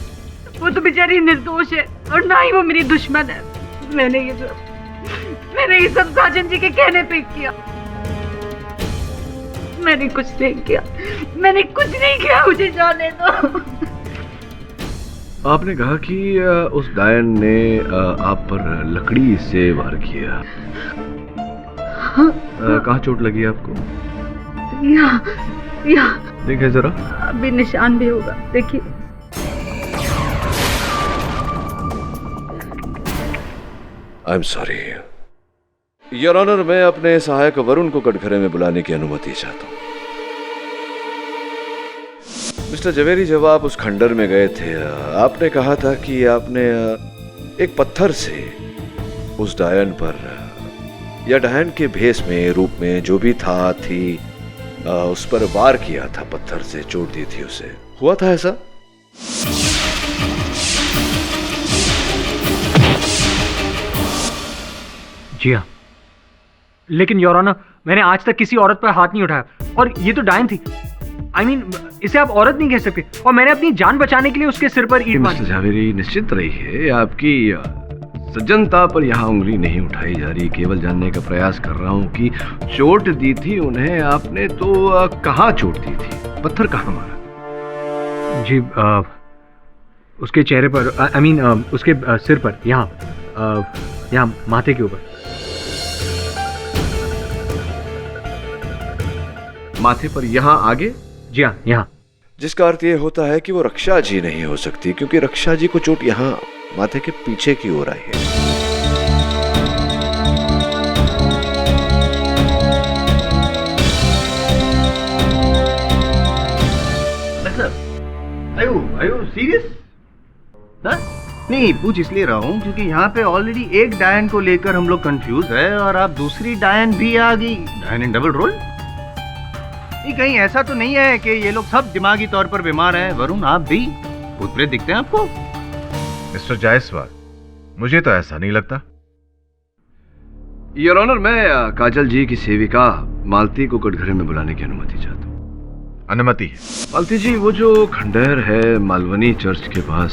वो तो बेचारी निर्दोष है और ना ही वो मेरी दुश्मन है। मैंने ये सब साजन जी के कहने पे किया। मैंने कुछ नहीं किया, मुझे जाने दो। आपने कहा कि उस डायन ने आप पर लकड़ी से वार किया। कहाँ चोट लगी आपको? यहाँ देखिए जरा, अभी निशान भी होगा, देखिए। I am sorry your honour, मैं अपने सहायक वरुण को कटघरे में बुलाने की अनुमति चाहता हूँ। मिस्टर जवेरी, जब आप उस खंडर में गए थे, आपने कहा था कि आपने एक पत्थर से उस डायन पर या डायन के भेष में, रूप में, जो भी थी उस पर वार किया था, पत्थर से चोट दी थी उसे। हुआ था ऐसा? जी हाँ, लेकिन योर ऑनर, मैंने आज तक किसी औरत पर हाथ नहीं उठाया, और ये तो डायन थी। I mean, इसे आप औरत नहीं कह सकते, और मैंने अपनी जान बचाने के लिए उसके सिर पर ईंट मारी। मिस्टर जावेरी, निश्चित रहिए, आपकी सज्जनता पर यहाँ उंगली नहीं उठाई जा रही। केवल जानने का प्रयास कर रहा हूँ कि चोट दी थी उन्हें आपने तो कहाँ चोट दी थी? पत्थर कहाँ मारा? जी, उसके चेहरे पर, I mean, उसके सिर पर, यहाँ माथे के ऊपर। माथे पर यहाँ आगे? जी हाँ, यहाँ। जिसका अर्थ ये होता है कि वो रक्षा जी नहीं हो सकती, क्योंकि रक्षा जी को चोट यहाँ माथे के पीछे की ओर आई है। Are you serious? नहीं, पूछ इसलिए रहा हूँ क्योंकि यहाँ पे ऑलरेडी एक डायन को लेकर हम लोग कंफ्यूज है, और आप दूसरी डायन भी आ गई। डायन इन डबल रोल? नहीं, कहीं ऐसा तो नहीं है कि ये लोग सब दिमागी तौर पर बीमार हैं? वरुण, आप भी भूत प्रेत दिखते हैं आपको? मिस्टर जायसवाल, मुझे तो ऐसा नहीं लगता। योर ऑनर, मैं काजल जी की सेविका मालती को कटघरे में बुलाने की अनुमति चाहता हूँ। अनुमति? मालती जी, वो जो खंडहर है मालवनी चर्च के पास,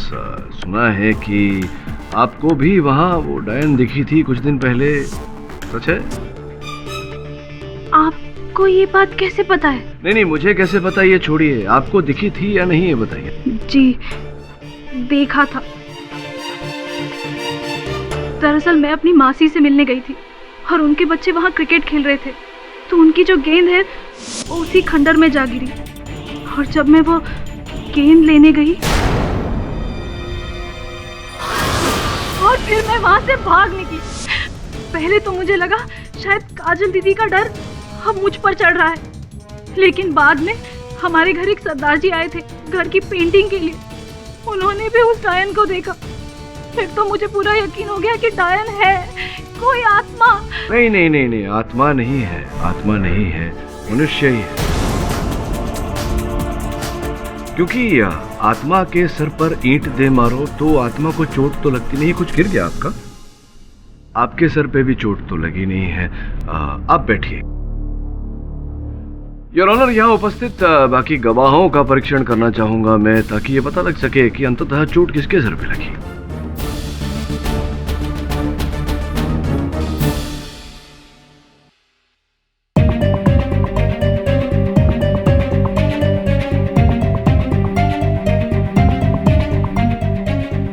सुना है कि आपको भी वहाँ वो डायन दिखी थी कुछ दिन पहले, सच है? आपको ये बात कैसे पता है? नहीं, मुझे कैसे पता ये छोड़िए, आपको दिखी थी या नहीं ये बताइए। जी, देखा था। दरअसल मैं अपनी मासी से मिलने गई थी और उनके बच्चे वहाँ क्रिकेट खेल रहे थे, तो उनकी जो गेंद है वो उसी खंडर में जा गिरी, और जब मैं वो गेंद लेने गई और फिर मैं वहाँ से भाग निकली। पहले तो मुझे लगा शायद काजल दीदी का डर अब मुझ पर चढ़ रहा है, लेकिन बाद में हमारे घर एक सरदार जी आए थे घर की पेंटिंग के लिए। उन्होंने भी उस डायन को देखा। फिर तो मुझे पूरा यकीन हो गया कि डायन है, कोई आत्मा। नहीं, आत्मा नहीं है, आत्मा नहीं है, मनुष्य ही है। क्योंकि आत्मा के सर पर ईंट दे मारो तो आत्मा को चोट तो लगती नहीं। कुछ गिर गया आपका? आपके सर पे भी चोट तो लगी नहीं है। आप बैठिए। योर ऑनर, यहाँ उपस्थित बाकी गवाहों का परीक्षण करना चाहूंगा मैं, ताकि ये पता लग सके कि अंततः चोट किसके सर पे लगी।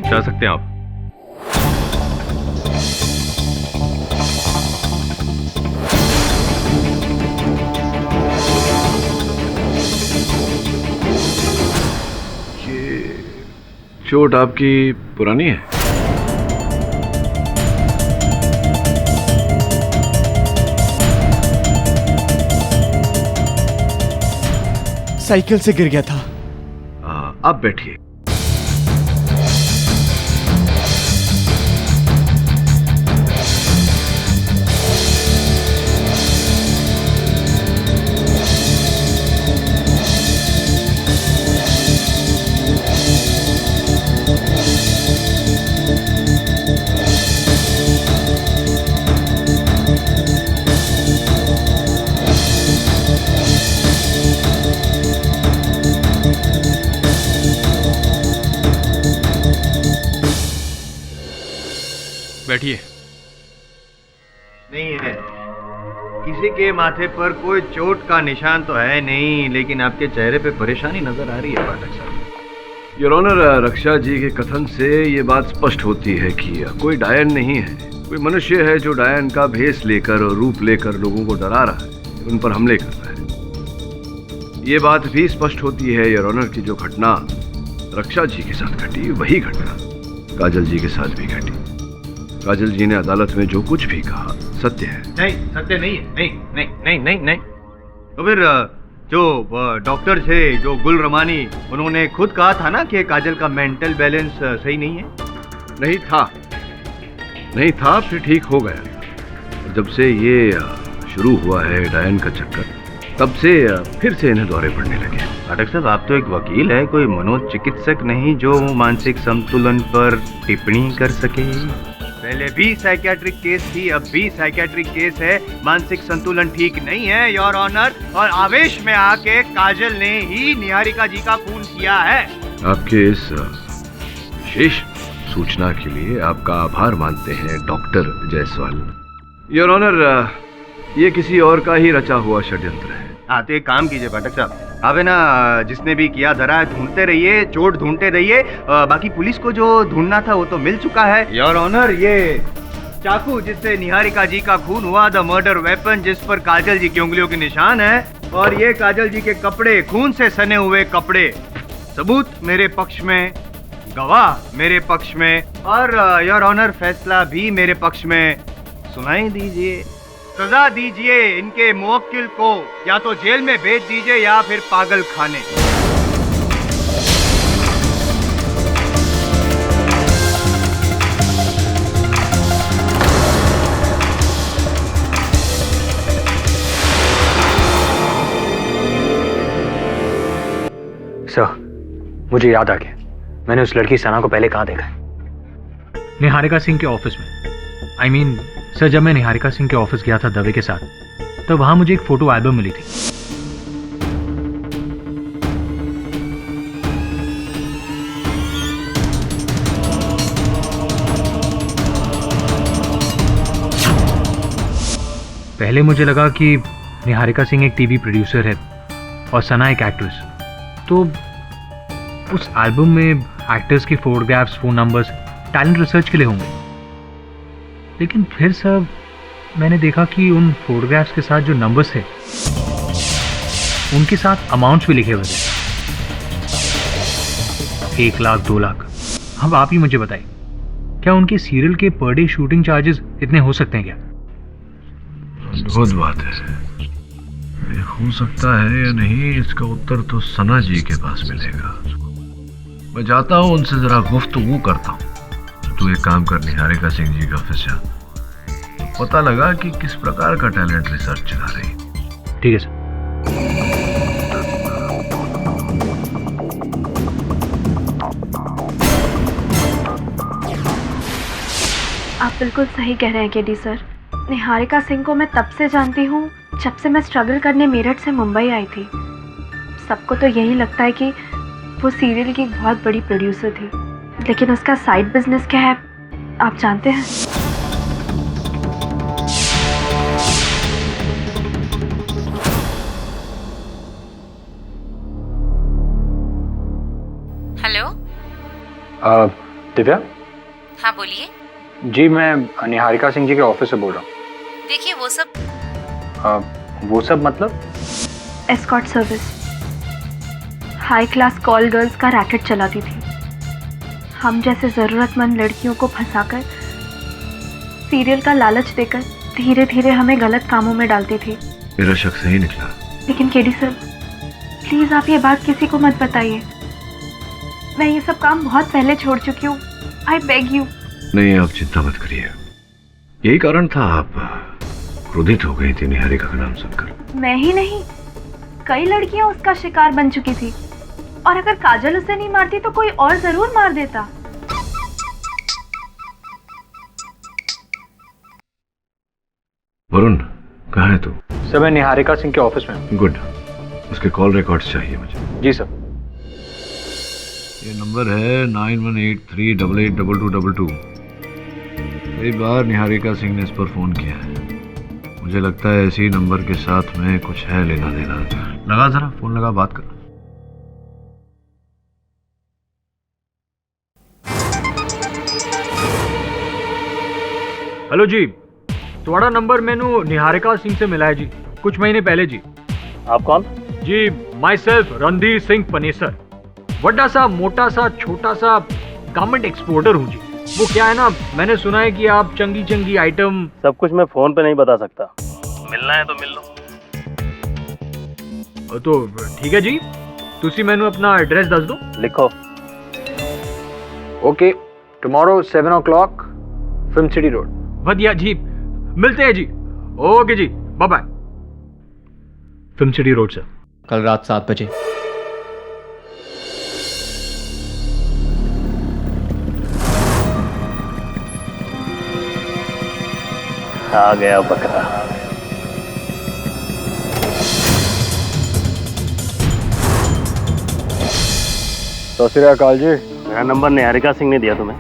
जा सकते हैं आप। चोट आपकी पुरानी है? साइकिल से गिर गया था। आप बैठिए। बैठिए। नहीं है, किसी के माथे पर कोई चोट का निशान तो है नहीं, लेकिन आपके चेहरे पे परेशानी नजर आ रही है पाठक साहब। योर ऑनर, रक्षा जी के कथन से ये बात स्पष्ट होती है कि कोई डायन नहीं है, कोई मनुष्य है जो डायन का भेष लेकर और रूप लेकर लोगों को डरा रहा है, उन पर हमले कर रहा है। ये बात भी स्पष्ट होती है योर ऑनर की जो घटना रक्षा जी के साथ घटी, वही घटना काजल जी के साथ भी घटी। काजल जी ने अदालत में जो कुछ भी कहा सत्य है। नहीं, सत्य नहीं है। नहीं नहीं नहीं नहीं नहीं। तो फिर जो डॉक्टर थे, जो गुल रमानी, उन्होंने खुद कहा था ना कि काजल का मेंटल बैलेंस सही नहीं है। नहीं था, फिर ठीक हो गया। जब से ये शुरू हुआ है डायन का चक्कर, तब से फिर से इन्हें दौरे पड़ने लगे। पाठक साहब, आप तो एक वकील है, कोई मनोचिकित्सक नहीं जो मानसिक संतुलन पर टिप्पणी कर सके। पहले भी साइकियाट्रिक केस थी, अब भी साइकियाट्रिक केस है। मानसिक संतुलन ठीक नहीं है योर ऑनर, और आवेश में आके काजल ने ही निहारिका जी का खून किया है। आपके इस विशेष सूचना के लिए आपका आभार मानते हैं डॉक्टर जायसवाल। योर ऑनर, ये किसी और का ही रचा हुआ षड्यंत्र है। हाँ, तो एक काम कीजिए पाठक साहब, आप है ना, जिसने भी किया धरा है ढूंढते रहिए, चोट ढूंढते रहिए। बाकी पुलिस को जो ढूंढना था वो तो मिल चुका है योर ऑनर। ये चाकू जिससे निहारिका जी का खून हुआ, द मर्डर वेपन जिस पर काजल जी की उंगलियों के निशान है, और ये काजल जी के कपड़े, खून से सने हुए कपड़े, सबूत मेरे पक्ष में, गवाह मेरे पक्ष में, और योर ऑनर फैसला भी मेरे पक्ष में। सुनाई दीजिए, सजा दीजिए इनके मुवक्किल को, या तो जेल में भेज दीजिए या फिर पागल खाने। सर, मुझे याद आ गया, मैंने उस लड़की सना को पहले कहाँ देखा है? निहारिका सिंह के ऑफिस में। आई मीन सर, जब मैं निहारिका सिंह के ऑफिस गया था दवे के साथ, तो वहां मुझे एक फोटो एल्बम मिली थी। पहले मुझे लगा कि निहारिका सिंह एक टीवी प्रोड्यूसर है और सना एक एक्ट्रेस, तो उस एल्बम में एक्टर्स की photographs, phone numbers talent research के लिए होंगे। लेकिन फिर सर, मैंने देखा कि उन फोटोग्राफ्स के साथ जो नंबर्स थे, उनके साथ अमाउंट्स भी लिखे हुए थे, 1 लाख, 2 लाख। अब आप ही मुझे बताइए, क्या उनके सीरियल के पर डे शूटिंग चार्जेस इतने हो सकते हैं क्या? अद्भुत बात है। ये हो सकता है या नहीं, इसका उत्तर तो सना जी के पास मिलेगा। मैं जाता हूँ, उनसे जरा गुफ्तगू करता हूँ। तू एक काम कर, निहारिका सिंह जी के ऑफिस जा, तो पता लगा कि किस प्रकार का टैलेंट रिसर्च चला रही। ठीक है सर। आप बिल्कुल सही कह रहे हैं केडी सर। निहारिका सिंह को मैं तब से जानती हूँ जब से मैं स्ट्रगल करने मेरठ से मुंबई आई थी। सबको तो यही लगता है कि वो सीरियल की एक बहुत बड़ी प्रोड्यूसर थी, लेकिन उसका साइड बिजनेस क्या है आप जानते हैं? हेलो। दिव्या? हाँ बोलिए। जी, मैं निहारिका सिंह जी के ऑफिस से बोल रहा हूँ। देखिए वो सब मतलब? Escort service, high class call girls का रैकेट चलाती थी। हम जैसे ज़रूरतमंद लड़कियों को फंसाकर, सीरियल का लालच देकर धीरे धीरे हमें गलत कामों में डालती थी। मेरा शक सही निकला। लेकिन केडी सर, प्लीज़ आप ये बात किसी को मत बताइए। मैं ये सब काम बहुत पहले छोड़ चुकी हूँ। I beg you. नहीं, आप चिंता मत करिए। यही कारण था आप क्रोधित हो गई थी निहारिका का नाम सुनकर। मैं ही नहीं, कई लड़कियां उसका शिकार बन चुकी थी, और अगर काजल उसे नहीं मारती तो कोई और जरूर मार देता। वरुण, कहाँ है तू? सर, मैं निहारिका सिंह के ऑफिस में। गुड। उसके कॉल रिकॉर्ड्स चाहिए मुझे। जी सर। ये नंबर है 9183882222। कई बार निहारिका सिंह ने इस पर फोन किया है। मुझे लगता है इसी नंबर के साथ में कुछ है लेना देना। लगा जरा, फोन लगा, बात कर। हेलो जी, थोड़ा नंबर मैंने निहारिका सिंह से मिला है जी, कुछ महीने पहले जी। आप कौन? जी माई सेल्फ रणधीर सिंह पनेसर, बड़ा सा मोटा सा छोटा सा गारमेंट एक्सपोर्टर हूँ जी। वो क्या है ना, मैंने सुना है कि आप चंगी चंगी आइटम। सब कुछ मैं फोन पे नहीं बता सकता, मिलना है तो मिल लो। तो ठीक है जी, तुसी मैंने अपना एड्रेस दस दो। लिखो। Okay, tomorrow 7 o'clock film city road. बढ़िया जी, मिलते हैं जी। ओके जी, bye bye. Film city road sir. कल रात 7 बजे। आ गया बकरा। तो श्री अकाल जी। मेरा नंबर निहारिका सिंह ने दिया तुम्हें।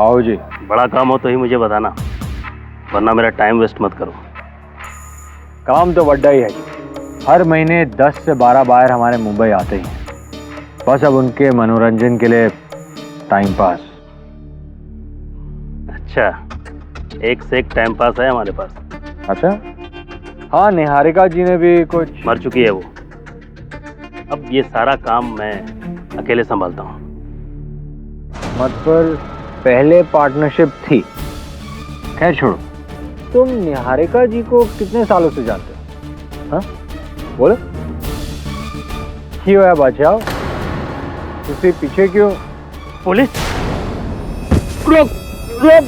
आओ जी। बड़ा काम हो तो ही मुझे बताना, वरना मेरा टाइम वेस्ट मत करो। काम तो बड़ा ही है जी, हर महीने 10 से 12 बार हमारे मुंबई आते ही हैं। बस अब उनके मनोरंजन के लिए टाइम पास। अच्छा, एक से एक टाइम पास है हमारे पास। अच्छा, हाँ निहारिका जी ने भी कुछ। मर चुकी है वो, अब ये सारा काम मैं अकेले संभालता हूँ। मतलब पहले पार्टनरशिप थी। खैर छोड़ो, तुम निहारिका जी को कितने सालों से जानते हो? हाँ बोलो, क्यों है बचाओ, तुसी पीछे क्यों? पुलिस रुक रुक,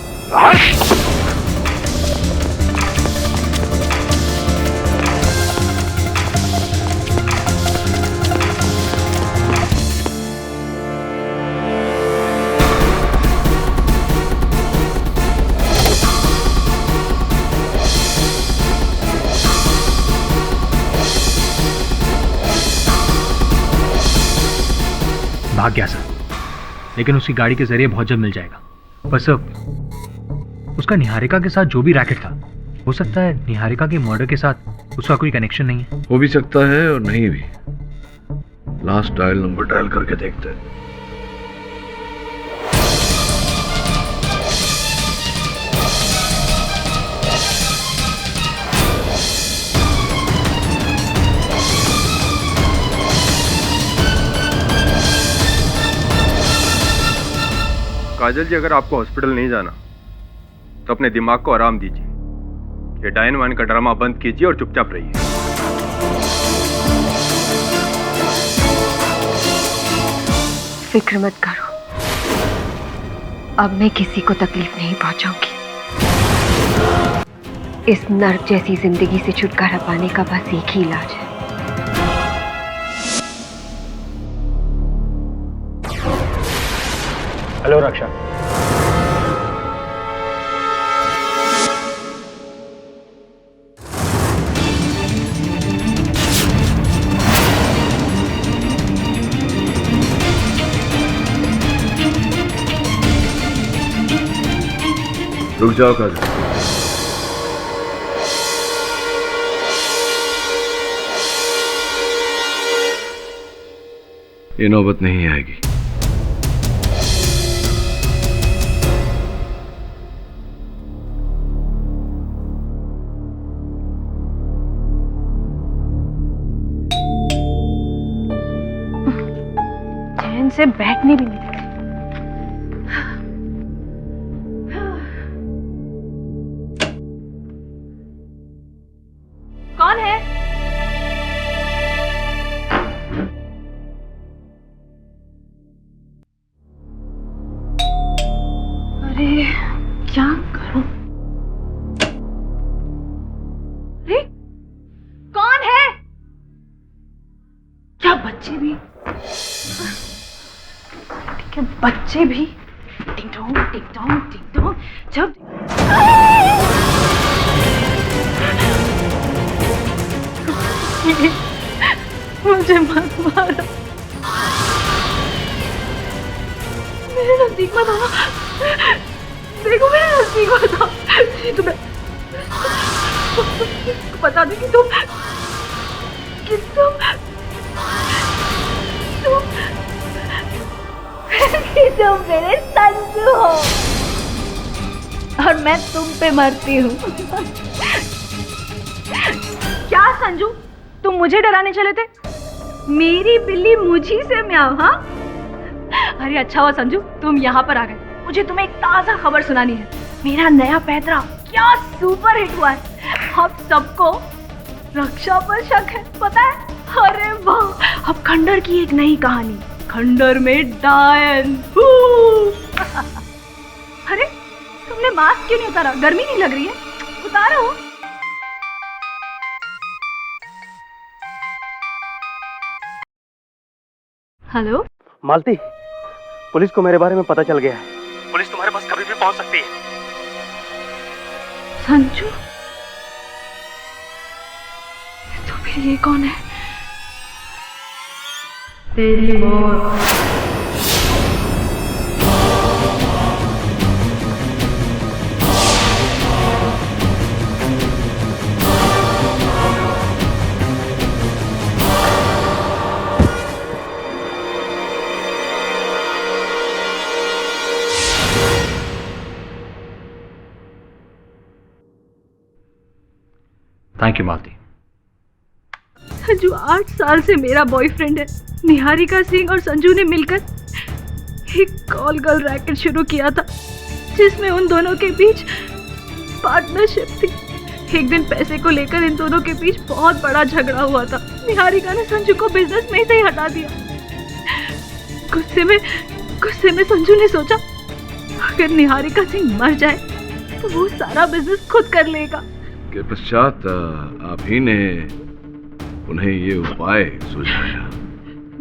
भाग गया सर, लेकिन उसकी गाड़ी के जरिए बहुत जल्द मिल जाएगा। बस अब उसका निहारिका के साथ जो भी रैकेट था, हो सकता है निहारिका के मर्डर के साथ उसका कोई कनेक्शन नहीं है। हो भी सकता है और नहीं भी। लास्ट डायल नंबर डायल करके देखते हैं। काजल जी, अगर आपको हॉस्पिटल नहीं जाना तो अपने दिमाग को आराम दीजिए। ये डायन वाइन का ड्रामा बंद कीजिए और चुपचाप रहिए। फिक्र मत करो, अब मैं किसी को तकलीफ नहीं पहुंचाऊंगी। इस नर्क जैसी जिंदगी से छुटकारा पाने का बस एक ही इलाज है। हेलो रक्षा। रुक जाओ काजल। ये नौबत नहीं आएगी। चैन से बैठने भी नहीं देते। कौन है? अरे क्या करूं? अरे कौन है? क्या बच्चे भी? ठीक है, बच्चे भी। टिंग टोंग टिंग टोंग टिंग टोंग। जब मुझे मत मारो, मेरे नजदीक मत आना, देखो मेरा नजदीक बता जी, तुम्हें बता दे कि तुम मेरे संजू हो और मैं तुम पे मरती हूँ। क्या संजू, तुम मुझे डराने चले थे? मेरी बिल्ली मुझी से म्याऊं, हाँ? अरे अच्छा हुआ संजू तुम यहाँ पर आ गए। मुझे तुम्हें एक ताजा खबर सुनानी है। मेरा नया पैतरा क्या सुपर हिट हुआ है। अब सबको रक्षा पर शक है, पता है? अरे वाह, अब खंडर की एक नई कहानी, खंडर में डायन। अरे तुमने मास्क क्यों नहीं उतारा? गर्मी नहीं लग रही है? उतारो। हेलो मालती, पुलिस को मेरे बारे में पता चल गया है। पुलिस तुम्हारे पास कभी भी पहुंच सकती है। संजू, तो फिर ये कौन है? तेरी मौत। थैंक यू मालती। संजू 8 साल से मेरा बॉयफ्रेंड है। निहारिका सिंह और संजू ने मिलकर एक कॉल गर्ल रैकेट शुरू किया था, जिसमें उन दोनों के बीच पार्टनरशिप थी। एक दिन पैसे को लेकर इन दोनों के बीच बहुत बड़ा झगड़ा हुआ था। निहारिका ने संजू को बिजनेस में से ही हटा दिया। गुस्से में संजू ने सोचा अगर निहारिका सिंह मर जाए तो वो सारा बिजनेस खुद कर लेगा। के पश्चात आप ही ने उन्हें ये उपाय सुझाया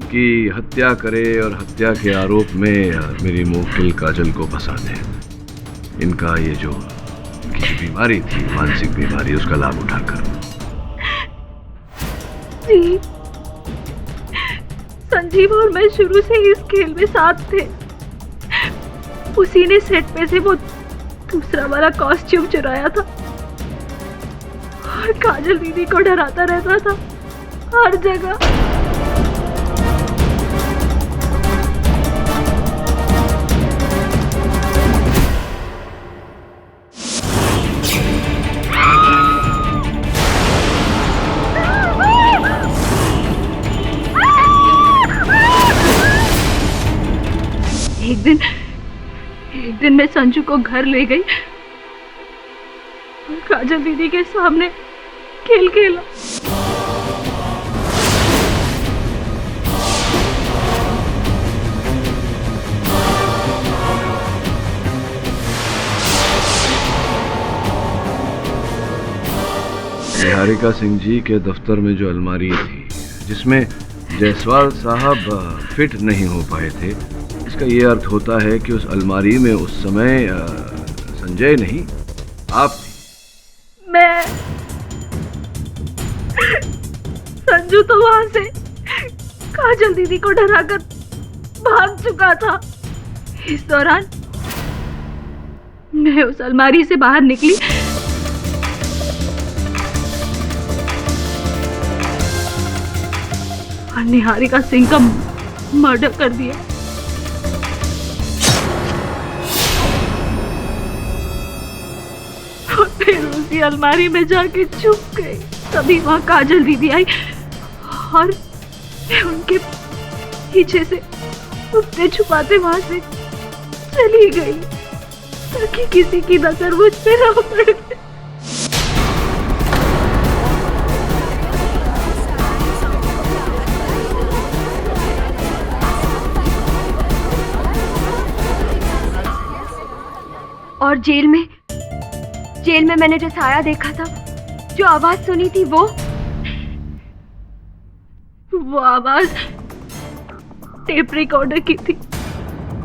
कि हत्या करे और हत्या के आरोप में मेरी मुवक्किल काजल को फंसा दें। इनका ये जो इनकी बीमारी थी, मानसिक बीमारी, उसका लाभ उठाकर। जी, संजीव और मैं शुरू से इस खेल में साथ थे। उसी ने सेट पे से वो दूसरा वाला कॉस्ट्यूम चुराया था और काजल दीदी को डराता रहता था हर जगह। एक दिन मैं संजू को घर ले गई और काजल दीदी के सामने खेल खेला। निहारिका सिंह जी के दफ्तर में जो अलमारी थी जिसमें जायसवाल साहब फिट नहीं हो पाए थे, इसका ये अर्थ होता है कि उस अलमारी में उस समय संजय नहीं, आप थी। मैं संजू तो वहां से काजल दीदी को डराकर भाग चुका था। इस दौरान मैं उस अलमारी से बाहर निकली और निहारिका सिंह का मर्डर कर दिया। और फिर उसी अलमारी में जाके छुप गई। तभी वहां काजल दीदी आई और मैं उनके पीछे से छुपते छुपाते वहां से चली गई ताकि किसी की नजर मुझ पे न पड़े। और जेल में मैंने जो साया देखा था, जो आवाज सुनी थी, वो आवाज टेप रिकॉर्डर की थी।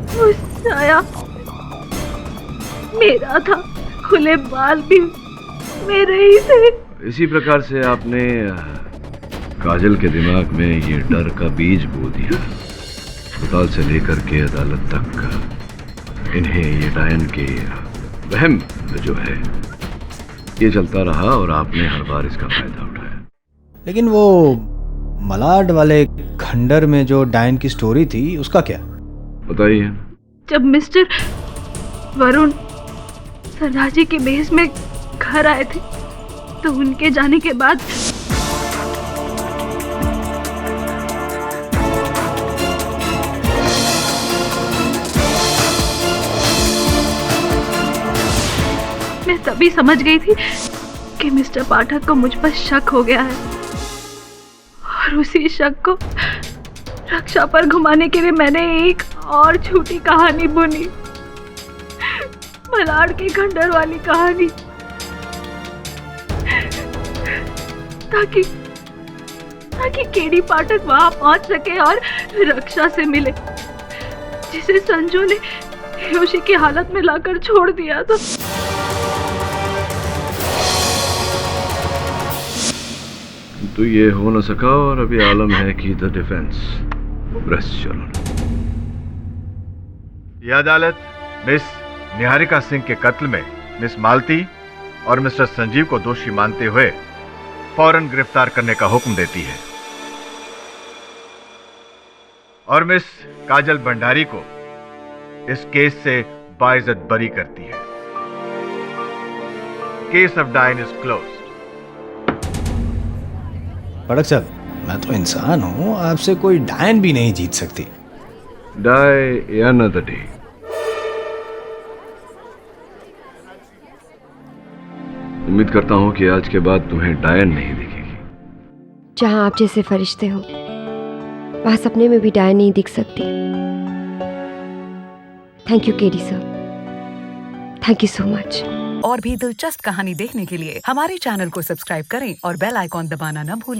वो साया मेरा था, खुले बाल भी मेरे ही थे। इसी प्रकार से आपने काजल के दिमाग में ये डर का बीज बो दिया। अस्पताल से लेकर के अदालत तक इन्हें ये डायन के वहम जो है ये चलता रहा और आपने हर बार इसका फायदा उठाया। लेकिन वो मलाड वाले खंडर में जो डायन की स्टोरी थी उसका क्या? बताइए। जब मिस्टर वरुण सरदार जी के बेस में घर आए थे तो उनके जाने के बाद मैं तभी समझ गई थी कि मिस्टर पाठक को मुझ पर शक हो गया है और उसी शक को रक्षा पर घुमाने के लिए मैंने एक और झूठी कहानी बुनी, मलाड के खंडर वाली कहानी, ताकि केडी पाठक वहां पहुंच सके और रक्षा से मिले, जिसे संजू ने हिरोशी की हालत में लाकर छोड़ दिया था। तो ये हो न सका और अभी आलम है कि द डिफेंस प्रेस चलो। यह अदालत मिस निहारिका सिंह के कत्ल में मिस मालती और मिस्टर संजीव को दोषी मानते हुए फौरन गिरफ्तार करने का हुक्म देती है और मिस काजल भंडारी को इस केस से बाइज्जत बरी करती है। केस ऑफ डायन इज क्लोज्ड। पड़क साहब, मैं तो इंसान हूँ, आपसे कोई डायन भी नहीं जीत सकती। डाई या न द डे। उम्मीद करता हूँ कि आज के बाद तुम्हें डायन नहीं दिखेगी। जहां आप जैसे फरिश्ते हो वहां सपने में भी डायन नहीं दिख सकती। Thank you KD sir, thank you so much. और भी दिलचस्प कहानी देखने के लिए हमारे चैनल को सब्सक्राइब करें और बेल आइकॉन दबाना न भूलें।